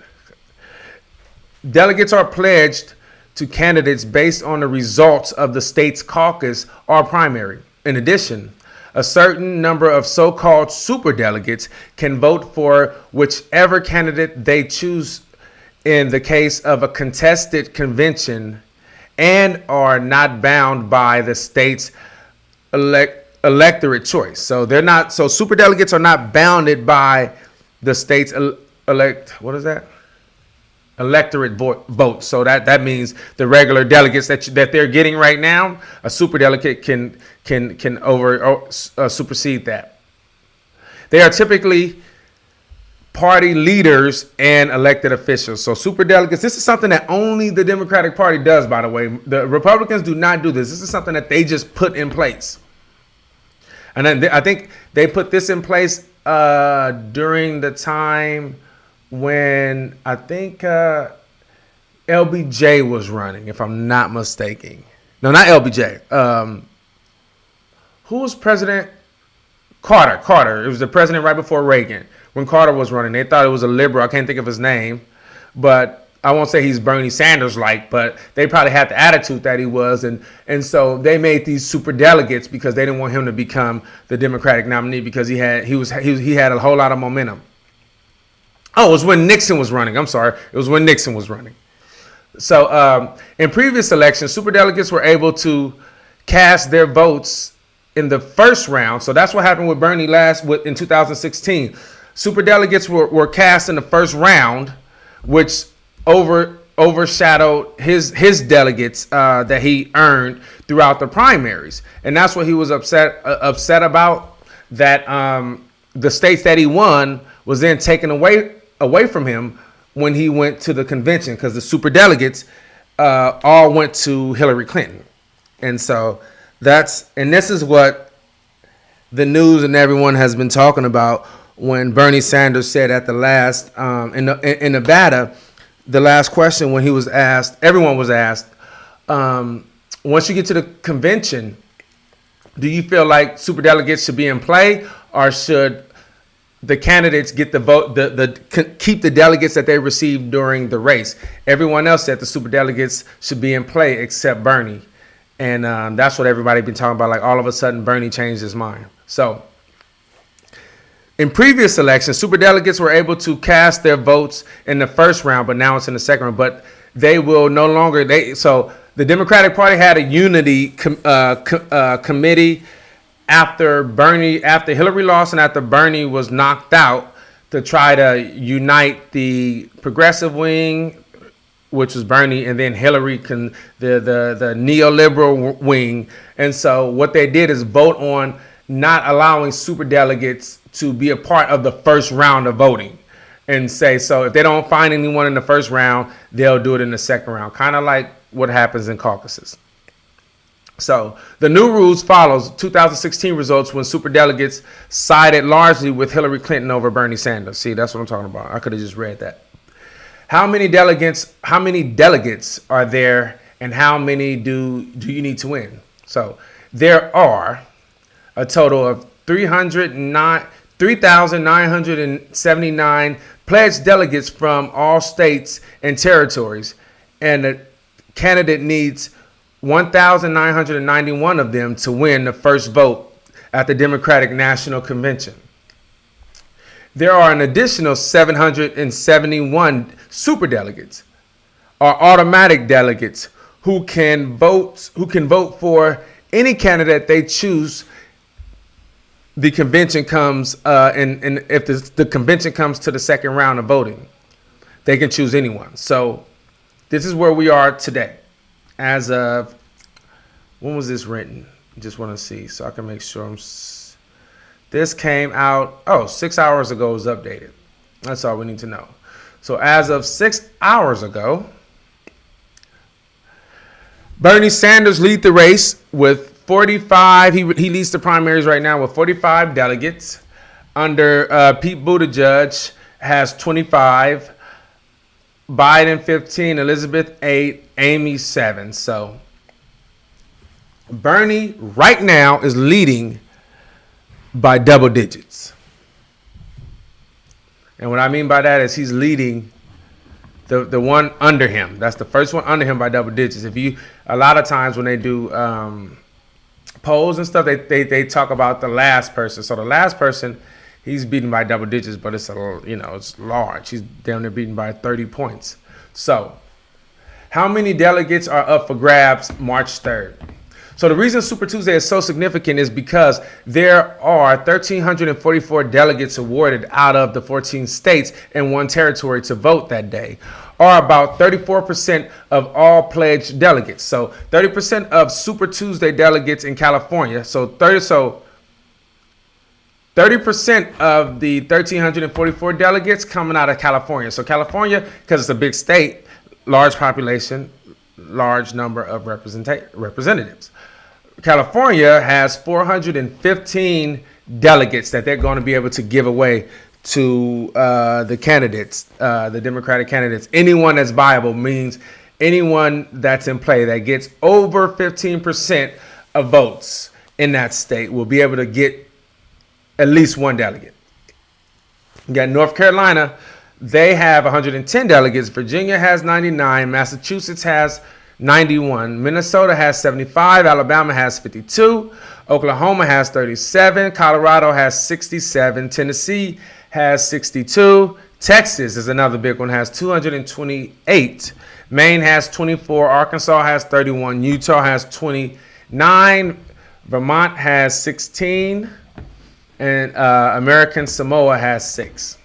Delegates are pledged to candidates based on the results of the state's caucus or primary. In addition, a certain number of so-called superdelegates can vote for whichever candidate they choose in the case of a contested convention and are not bound by the state's electorate choice. So superdelegates are not bounded by the state's electorate vote. So that means the regular delegates that they're getting right now, a superdelegate can supersede that. They are typically party leaders and elected officials. So superdelegates, this is something that only the Democratic Party does, by the way. The Republicans do not do this. This is something that they just put in place. And then I think they put this in place during the time when I think LBJ was running, if I'm not mistaken. No, not LBJ. Who was president? Carter. It was the president right before Reagan. When Carter was running, they thought it was a liberal. I can't think of his name, but I won't say he's Bernie Sanders-like, but they probably had the attitude that he was. And so they made these superdelegates because they didn't want him to become the Democratic nominee because he had a whole lot of momentum. Oh, it was when Nixon was running. I'm sorry. It was when Nixon was running. So in previous elections, superdelegates were able to cast their votes in the first round. So that's what happened with Bernie in 2016. Superdelegates were cast in the first round, which overshadowed his delegates that he earned throughout the primaries. And that's what he was upset about, that the states that he won was then taken away from him when he went to the convention, because the superdelegates all went to Hillary Clinton. And so this is what the news and everyone has been talking about when Bernie Sanders said at the last, in Nevada, the last question when he was asked, everyone was asked, once you get to the convention, do you feel like superdelegates should be in play, or should the candidates get the vote, keep the delegates that they received during the race? Everyone else said the superdelegates should be in play except Bernie. And that's what everybody been talking about. Like all of a sudden, Bernie changed his mind. So in previous elections, superdelegates were able to cast their votes in the first round, but now it's in the second round. But they will no longer. So the Democratic Party had a unity committee after Hillary lost and after Bernie was knocked out, to try to unite the progressive wing, which was Bernie, and then Hillary, the neoliberal wing. And so what they did is vote on not allowing superdelegates to be a part of the first round of voting, and say, so if they don't find anyone in the first round, they'll do it in the second round, kind of like what happens in caucuses. So the new rules follows 2016 results when superdelegates sided largely with Hillary Clinton over Bernie Sanders. See, that's what I'm talking about. I could have just read that. How many delegates are there, and how many do you need to win? So there are a total of 3,979 pledged delegates from all states and territories, and the candidate needs 1,991 of them to win the first vote at the Democratic National Convention. there are an additional 771 superdelegates or automatic delegates who can vote for any candidate they choose. The convention comes and if the convention comes to the second round of voting, they can choose anyone. So this is where we are today. As of, when was this written? Just want to see so I can make sure this came out, 6 hours ago. It was updated. That's all we need to know. So as of 6 hours ago, Bernie Sanders leads the race with 45. He leads the primaries right now with 45 delegates. Under Pete Buttigieg has 25. Biden 15, Elizabeth 8, Amy 7. So Bernie right now is leading by double digits. And what I mean by that is he's leading the one under him. That's the first one under him by double digits. A lot of times when they do polls and stuff, they talk about the last person. So the last person, he's beaten by double digits, but it's it's large. He's down there beaten by 30 points. So how many delegates are up for grabs March 3rd? So the reason Super Tuesday is so significant is because there are 1,344 delegates awarded out of the 14 states and one territory to vote that day, or about 34% of all pledged delegates. So 30% of Super Tuesday delegates in California. So 30% of the 1,344 delegates coming out of California. So California, because it's a big state, large population, large number of representatives. California has 415 delegates that they're going to be able to give away to the candidates, the Democratic candidates. Anyone that's viable means anyone that's in play that gets over 15% of votes in that state will be able to get at least one delegate. You got North Carolina, they have 110 delegates. Virginia has 99. Massachusetts has 91. Minnesota has 75. Alabama has 52. Oklahoma has 37. Colorado has 67. Tennessee has 62. Texas is another big one, has 228. Maine has 24. Arkansas has 31. Utah has 29. Vermont has 16. And American Samoa has 6.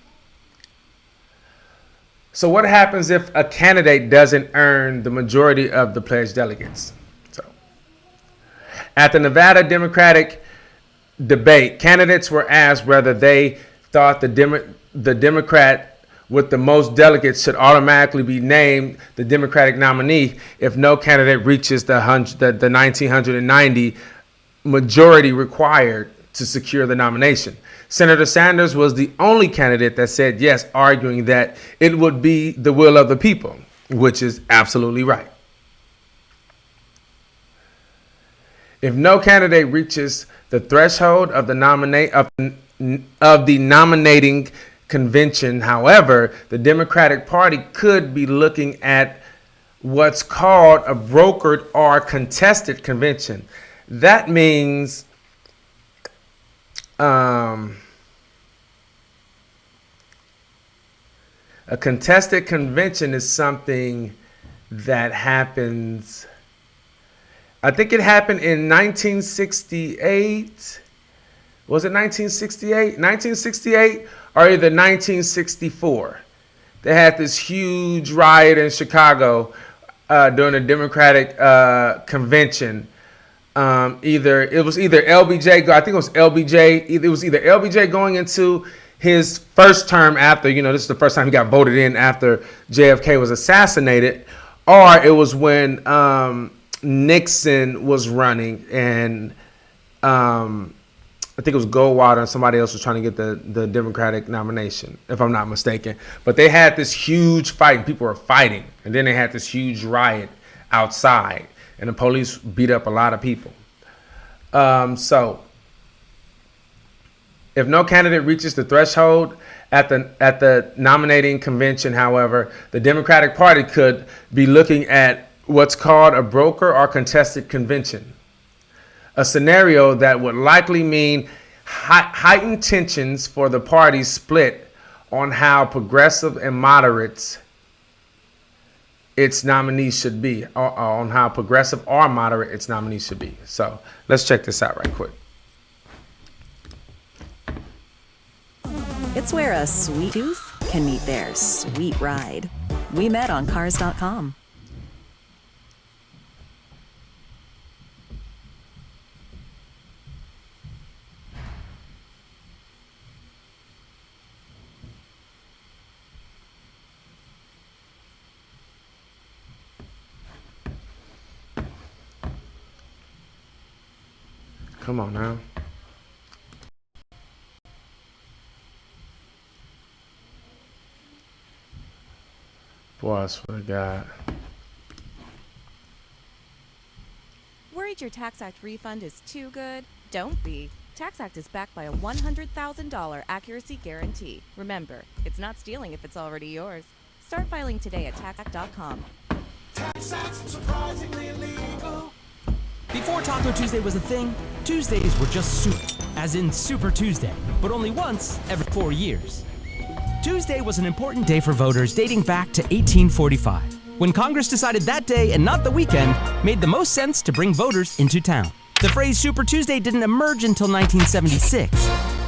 So what happens if a candidate doesn't earn the majority of the pledged delegates? So at the Nevada Democratic debate, candidates were asked whether they thought the Democrat with the most delegates should automatically be named the Democratic nominee if no candidate reaches the 1,990 majority required to secure the nomination. Senator Sanders was the only candidate that said yes, arguing that it would be the will of the people, which is absolutely right. If no candidate reaches the threshold of the nominating convention, however, the Democratic Party could be looking at what's called a brokered or contested convention. That means a contested convention is something that happens, I think it happened in 1968. Was it 1968? 1968 or either 1964. They had this huge riot in Chicago during the Democratic convention. It was either LBJ, I think it was LBJ, it was either LBJ going into his first term after, this is the first time he got voted in after JFK was assassinated, or it was when Nixon was running and I think it was Goldwater and somebody else was trying to get the Democratic nomination, if I'm not mistaken. But they had this huge fight, and people were fighting, and then they had this huge riot outside. And the police beat up a lot of people. So if no candidate reaches the threshold at the nominating convention, however, the Democratic Party could be looking at what's called a broker or contested convention, a scenario that would likely mean heightened tensions for the party split on how progressive and moderates its nominees should be, on how progressive or moderate its nominees should be. So let's check this out right quick. It's where a sweet tooth can meet their sweet ride. We met on Cars.com. Come on now. Boy, I swear to God. Worried your Tax Act refund is too good? Don't be. Tax Act is backed by a $100,000 accuracy guarantee. Remember, it's not stealing if it's already yours. Start filing today at taxact.com. Tax Act's surprisingly illegal. Before Taco Tuesday was a thing, Tuesdays were just super, as in Super Tuesday, but only once every 4 years. Tuesday was an important day for voters dating back to 1845, when Congress decided that day and not the weekend made the most sense to bring voters into town. The phrase Super Tuesday didn't emerge until 1976.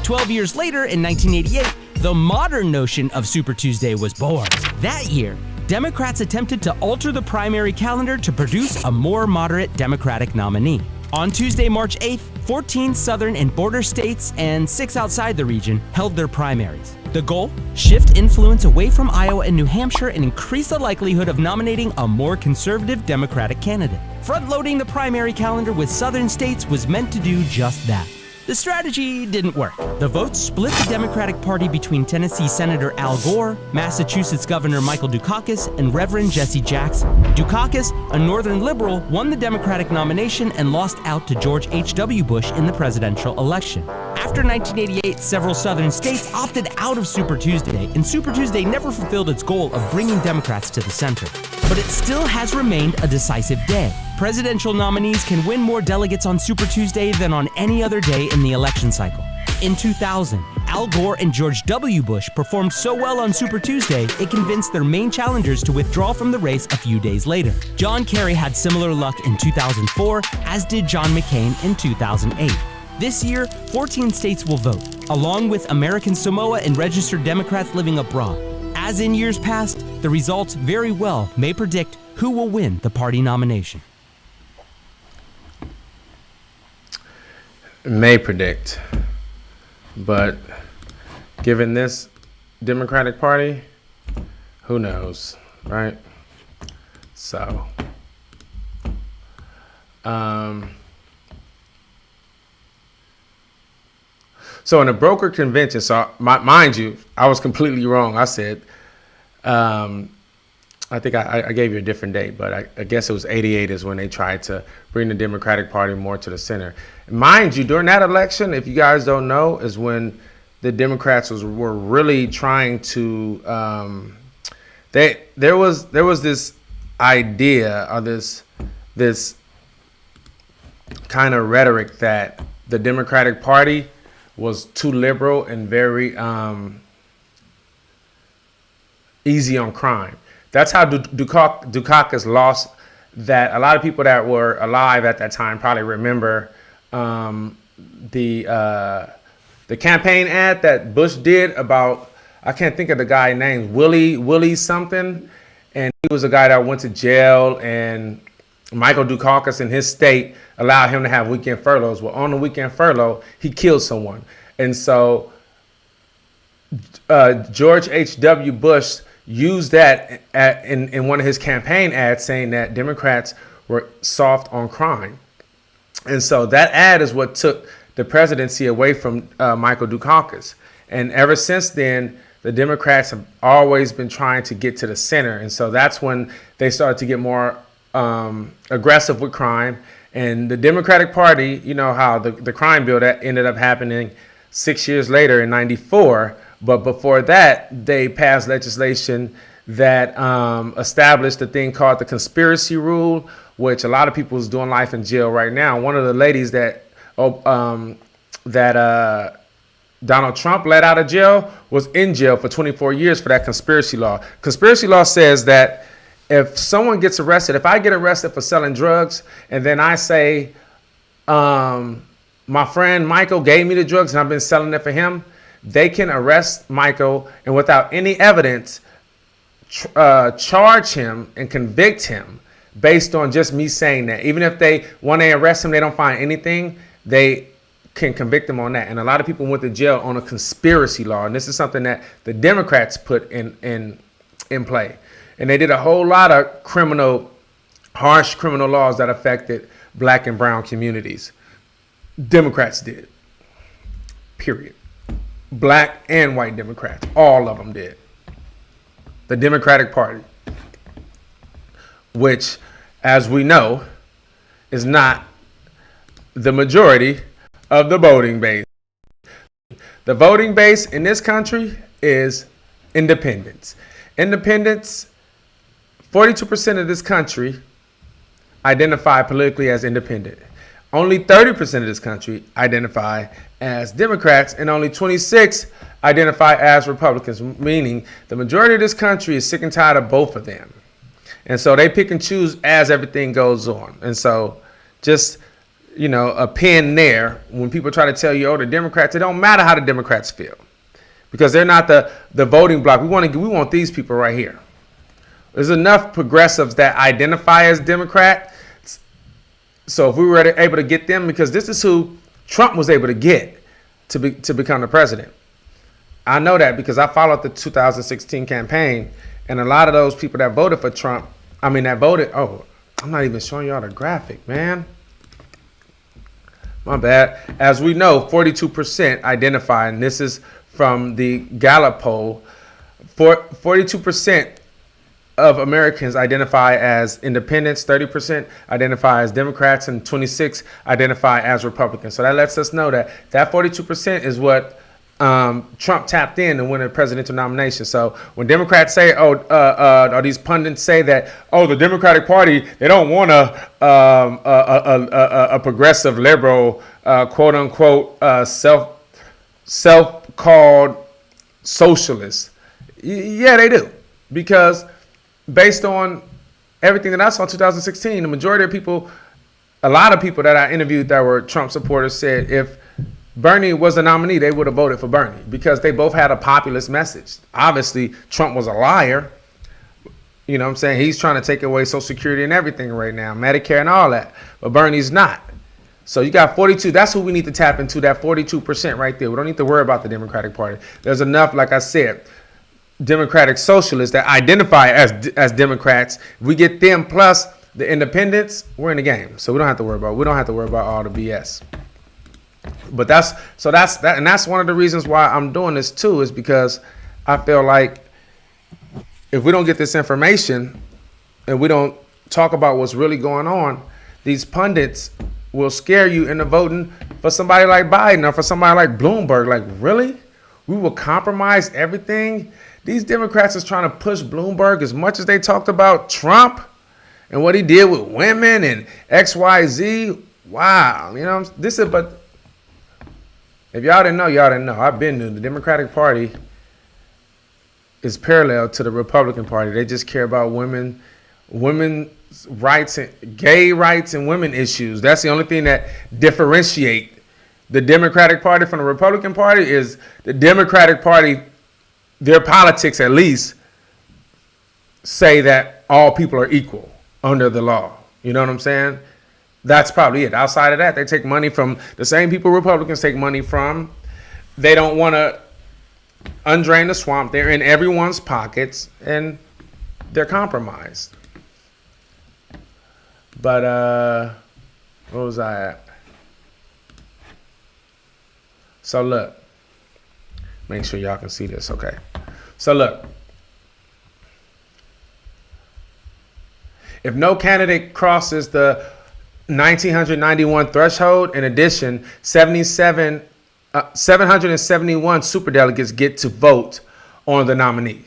12 years later, in 1988, the modern notion of Super Tuesday was born. That year, Democrats attempted to alter the primary calendar to produce a more moderate Democratic nominee. On Tuesday, March 8th, 14 southern and border states and 6 outside the region held their primaries. The goal? Shift influence away from Iowa and New Hampshire and increase the likelihood of nominating a more conservative Democratic candidate. Front-loading the primary calendar with southern states was meant to do just that. The strategy didn't work. The votes split the Democratic Party between Tennessee Senator Al Gore, Massachusetts Governor Michael Dukakis, and Reverend Jesse Jackson. Dukakis, a Northern liberal, won the Democratic nomination and lost out to George H.W. Bush in the presidential election. After 1988, several southern states opted out of Super Tuesday, and Super Tuesday never fulfilled its goal of bringing Democrats to the center. But it still has remained a decisive day. Presidential nominees can win more delegates on Super Tuesday than on any other day in the election cycle. In 2000, Al Gore and George W. Bush performed so well on Super Tuesday, it convinced their main challengers to withdraw from the race a few days later. John Kerry had similar luck in 2004, as did John McCain in 2008. This year, 14 states will vote, along with American Samoa and registered Democrats living abroad. As in years past, the results very well may predict who will win the party nomination. May predict, but given this Democratic Party, who knows, right? So, so in a broker convention, so mind you, I was completely wrong. I said, I think I gave you a different date, but I guess it was 88 is when they tried to bring the Democratic Party more to the center. Mind you, during that election, if you guys don't know, is when the Democrats were really trying to, there was this idea or this kind of rhetoric that the Democratic Party was too liberal and very easy on crime. That's how Dukakis lost. That a lot of people that were alive at that time probably remember the campaign ad that Bush did about, I can't think of the guy's name, Willie something, and he was a guy that went to jail, and Michael Dukakis in his state allowed him to have weekend furloughs. Well, on the weekend furlough, he killed someone, and so George H.W. Bush used that in one of his campaign ads, saying that Democrats were soft on crime. And so that ad is what took the presidency away from Michael Dukakis. And ever since then, the Democrats have always been trying to get to the center. And so that's when they started to get more aggressive with crime. And the Democratic Party, you know how the crime bill that ended up happening 6 years later in '94. But before that, they passed legislation that established a thing called the conspiracy rule, which a lot of people is doing life in jail right now. One of the ladies that Donald Trump let out of jail was in jail for 24 years for that conspiracy law. Conspiracy law says that if someone gets arrested, if I get arrested for selling drugs and then I say, my friend Michael gave me the drugs and I've been selling it for him, they can arrest Michael and without any evidence charge him and convict him based on just me saying that. Even if when they arrest him, they don't find anything, they can convict him on that. And a lot of people went to jail on a conspiracy law. And this is something that the Democrats put in play. And they did a whole lot of harsh criminal laws that affected black and brown communities. Democrats did. Period. Black and white Democrats. All of them did. The Democratic Party, which, as we know, is not the majority of the voting base. The voting base in this country is independents. Independents, 42% of this country identify politically as independent. Only 30% of this country identify as Democrats, and only 26 identify as Republicans, meaning the majority of this country is sick and tired of both of them. And so they pick and choose as everything goes on. And so just, a pin there when people try to tell you, the Democrats, it don't matter how the Democrats feel because they're not the voting bloc. We want these people right here. There's enough progressives that identify as Democrat. So if we were able to get them, because this is who Trump was able to get to become the president. I know that because I followed the 2016 campaign, and a lot of those people that voted for Trump, I'm not even showing y'all the graphic, man. My bad. As we know, 42% identify, and this is from the Gallup poll, 42% of Americans identify as independents, 30% identify as Democrats, and 26 identify as Republicans. So that lets us know that 42% is what Trump tapped in to win a presidential nomination. So when Democrats say, or these pundits say that, the Democratic Party, they don't want a progressive liberal, quote unquote, self-called socialist. Yeah, they do, because based on everything that I saw in 2016, the majority of people, a lot of people that I interviewed that were Trump supporters said if Bernie was the nominee, they would have voted for Bernie because they both had a populist message. Obviously, Trump was a liar. You know what I'm saying? He's trying to take away Social Security and everything right now, Medicare and all that. But Bernie's not. So you got 42. That's who we need to tap into, that 42% right there. We don't need to worry about the Democratic Party. There's enough, like I said, Democratic socialists that identify as Democrats. We get them plus the independents, we're in the game. So we don't have to worry about all the BS. But that's one of the reasons why I'm doing this too, is because I feel like if we don't get this information and we don't talk about what's really going on, these pundits will scare you into voting for somebody like Biden or for somebody like Bloomberg. Like, really? We will compromise everything? These Democrats is trying to push Bloomberg as much as they talked about Trump and what he did with women and XYZ. Wow. But if y'all didn't know, y'all didn't know. I've been to the Democratic Party is parallel to the Republican Party. They just care about women's rights, and gay rights, and women issues. That's the only thing that differentiate the Democratic Party from the Republican Party. Is the Democratic Party, their politics at least say that all people are equal under the law. You know what I'm saying? That's probably it. Outside of that, they take money from the same people Republicans take money from. They don't want to undrain the swamp. They're in everyone's pockets, and they're compromised. But where was I at? So look, make sure y'all can see this. Okay. So look, if no candidate crosses the 1,991 threshold, in addition, 771 superdelegates get to vote on the nominee.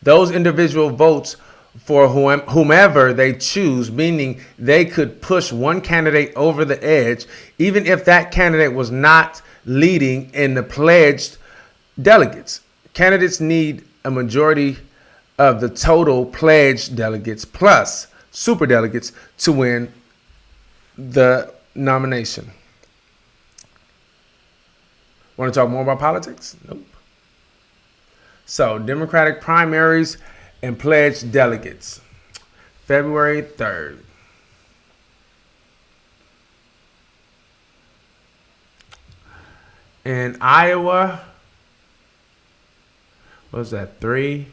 Those individual votes for whomever they choose, meaning they could push one candidate over the edge, even if that candidate was not leading in the pledged delegates. Candidates need a majority of the total pledged delegates plus superdelegates to win the nomination. Want to talk more about politics? Nope. So, Democratic primaries and pledged delegates. February 3rd. In Iowa, what was that, 3?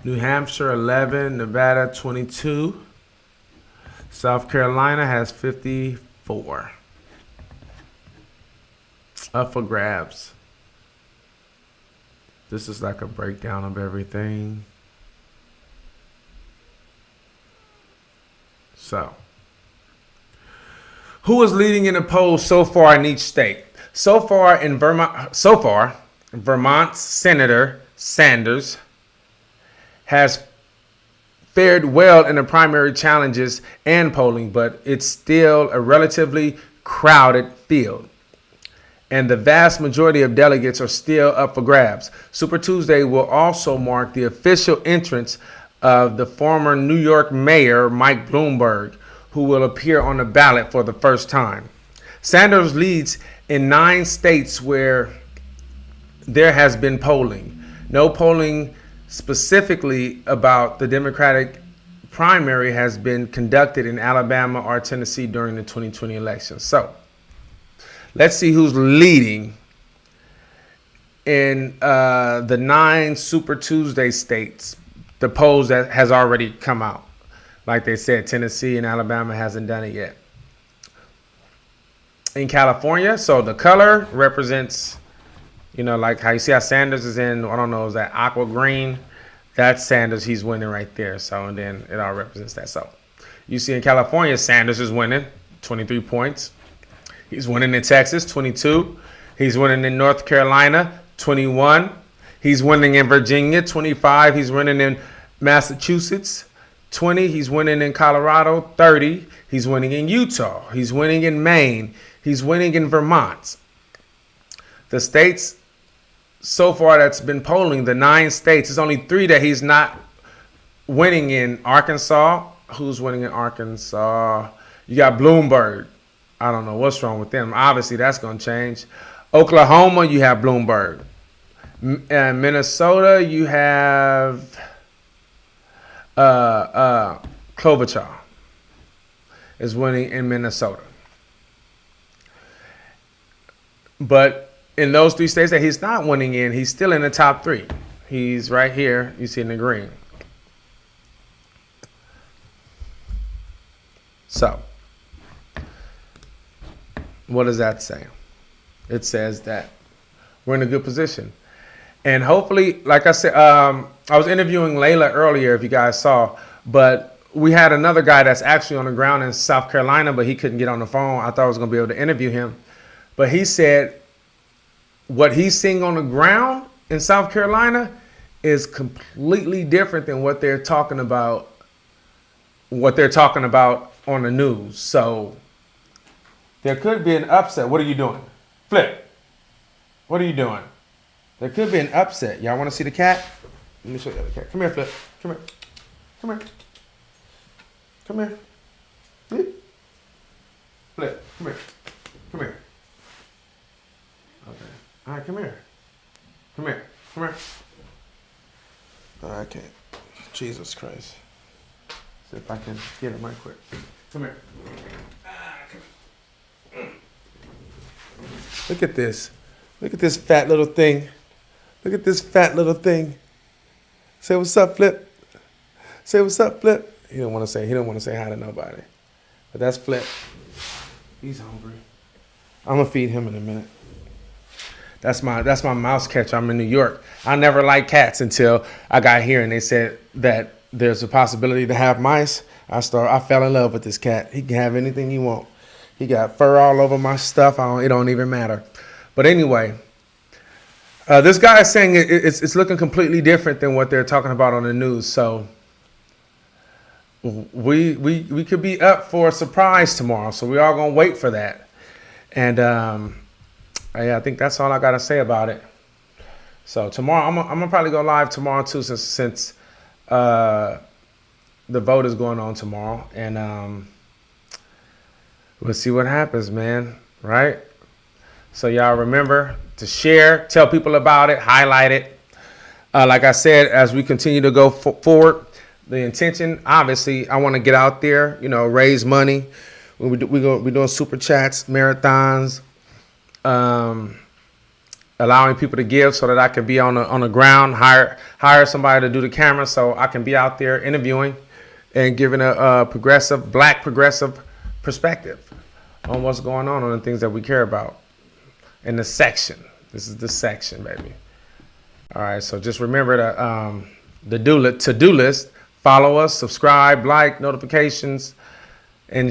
New Hampshire, 11. Nevada, 22. South Carolina has 54. Up for grabs. This is like a breakdown of everything. So, who is leading in the polls so far in each state? So far, Vermont's Senator Sanders has fared well in the primary challenges and polling, but it's still a relatively crowded field. And the vast majority of delegates are still up for grabs. Super Tuesday will also mark the official entrance of the former New York Mayor, Mike Bloomberg, who will appear on the ballot for the first time. Sanders leads in 9 states where there has been polling. No polling specifically about the Democratic primary has been conducted in Alabama or Tennessee during the 2020 election. So, let's see who's leading in the 9 Super Tuesday states. The polls that has already come out. Like they said, Tennessee and Alabama hasn't done it yet. In California, so the color represents, like how you see how Sanders is in, I don't know, is that aqua green? That's Sanders. He's winning right there. So, and then it all represents that. So, you see in California, Sanders is winning 23 points. He's winning in Texas, 22. He's winning in North Carolina, 21. He's winning in Virginia, 25. He's winning in Massachusetts, 20. He's winning in Colorado, 30. He's winning in Utah. He's winning in Maine. He's winning in Vermont. The states so far that's been polling, the 9 states, there's only 3 that he's not winning in. Arkansas. Who's winning in Arkansas? You got Bloomberg. I don't know what's wrong with them. Obviously, that's going to change. Oklahoma, you have Bloomberg. Minnesota, you have Klobuchar is winning in Minnesota. But in those 3 states that he's not winning in, he's still in the top 3. He's right here. You see in the green. So, what does that say? It says that we're in a good position. And hopefully, like I said, I was interviewing Layla earlier, if you guys saw, but we had another guy that's actually on the ground in South Carolina, but he couldn't get on the phone. I thought I was going to be able to interview him. But he said what he's seeing on the ground in South Carolina is completely different than what they're talking about on the news. So there could be an upset. What are you doing? Flip. What are you doing? There could be an upset. Y'all want to see the cat? Let me show you the cat. Come here, Flip. Come here. Come here. Come here. Flip. Flip. Come here. Come here. Okay. All right, come here. Come here. Come here. I can't. Jesus Christ. See if I can get him right quick. Come here. Come here. Look at this. Look at this fat little thing. Look at this fat little thing. Say what's up, Flip. Say what's up, Flip. He don't want to say hi to nobody. But that's Flip. He's hungry. I'm gonna feed him in a minute. That's my mouse catcher. I'm in New York. I never liked cats until I got here and they said that there's a possibility to have mice. I fell in love with this cat. He can have anything you want. He got fur all over my stuff. It don't even matter. But anyway, this guy is saying it's looking completely different than what they're talking about on the news. So we could be up for a surprise tomorrow. So we all gonna wait for that. And yeah, I think that's all I got to say about it. So tomorrow, I'm gonna probably go live tomorrow too, since the vote is going on tomorrow, and we'll see what happens, man. Right? So y'all remember to share, tell people about it, highlight it. Like I said, as we continue to go forward, the intention, obviously, I want to get out there, raise money. We're doing super chats, marathons, allowing people to give so that I can be on the ground, hire somebody to do the camera so I can be out there interviewing and giving a black progressive perspective on what's going on the things that we care about in the section. This is the section, baby. All right, so just remember the to-do list. Follow us, subscribe, like, notifications.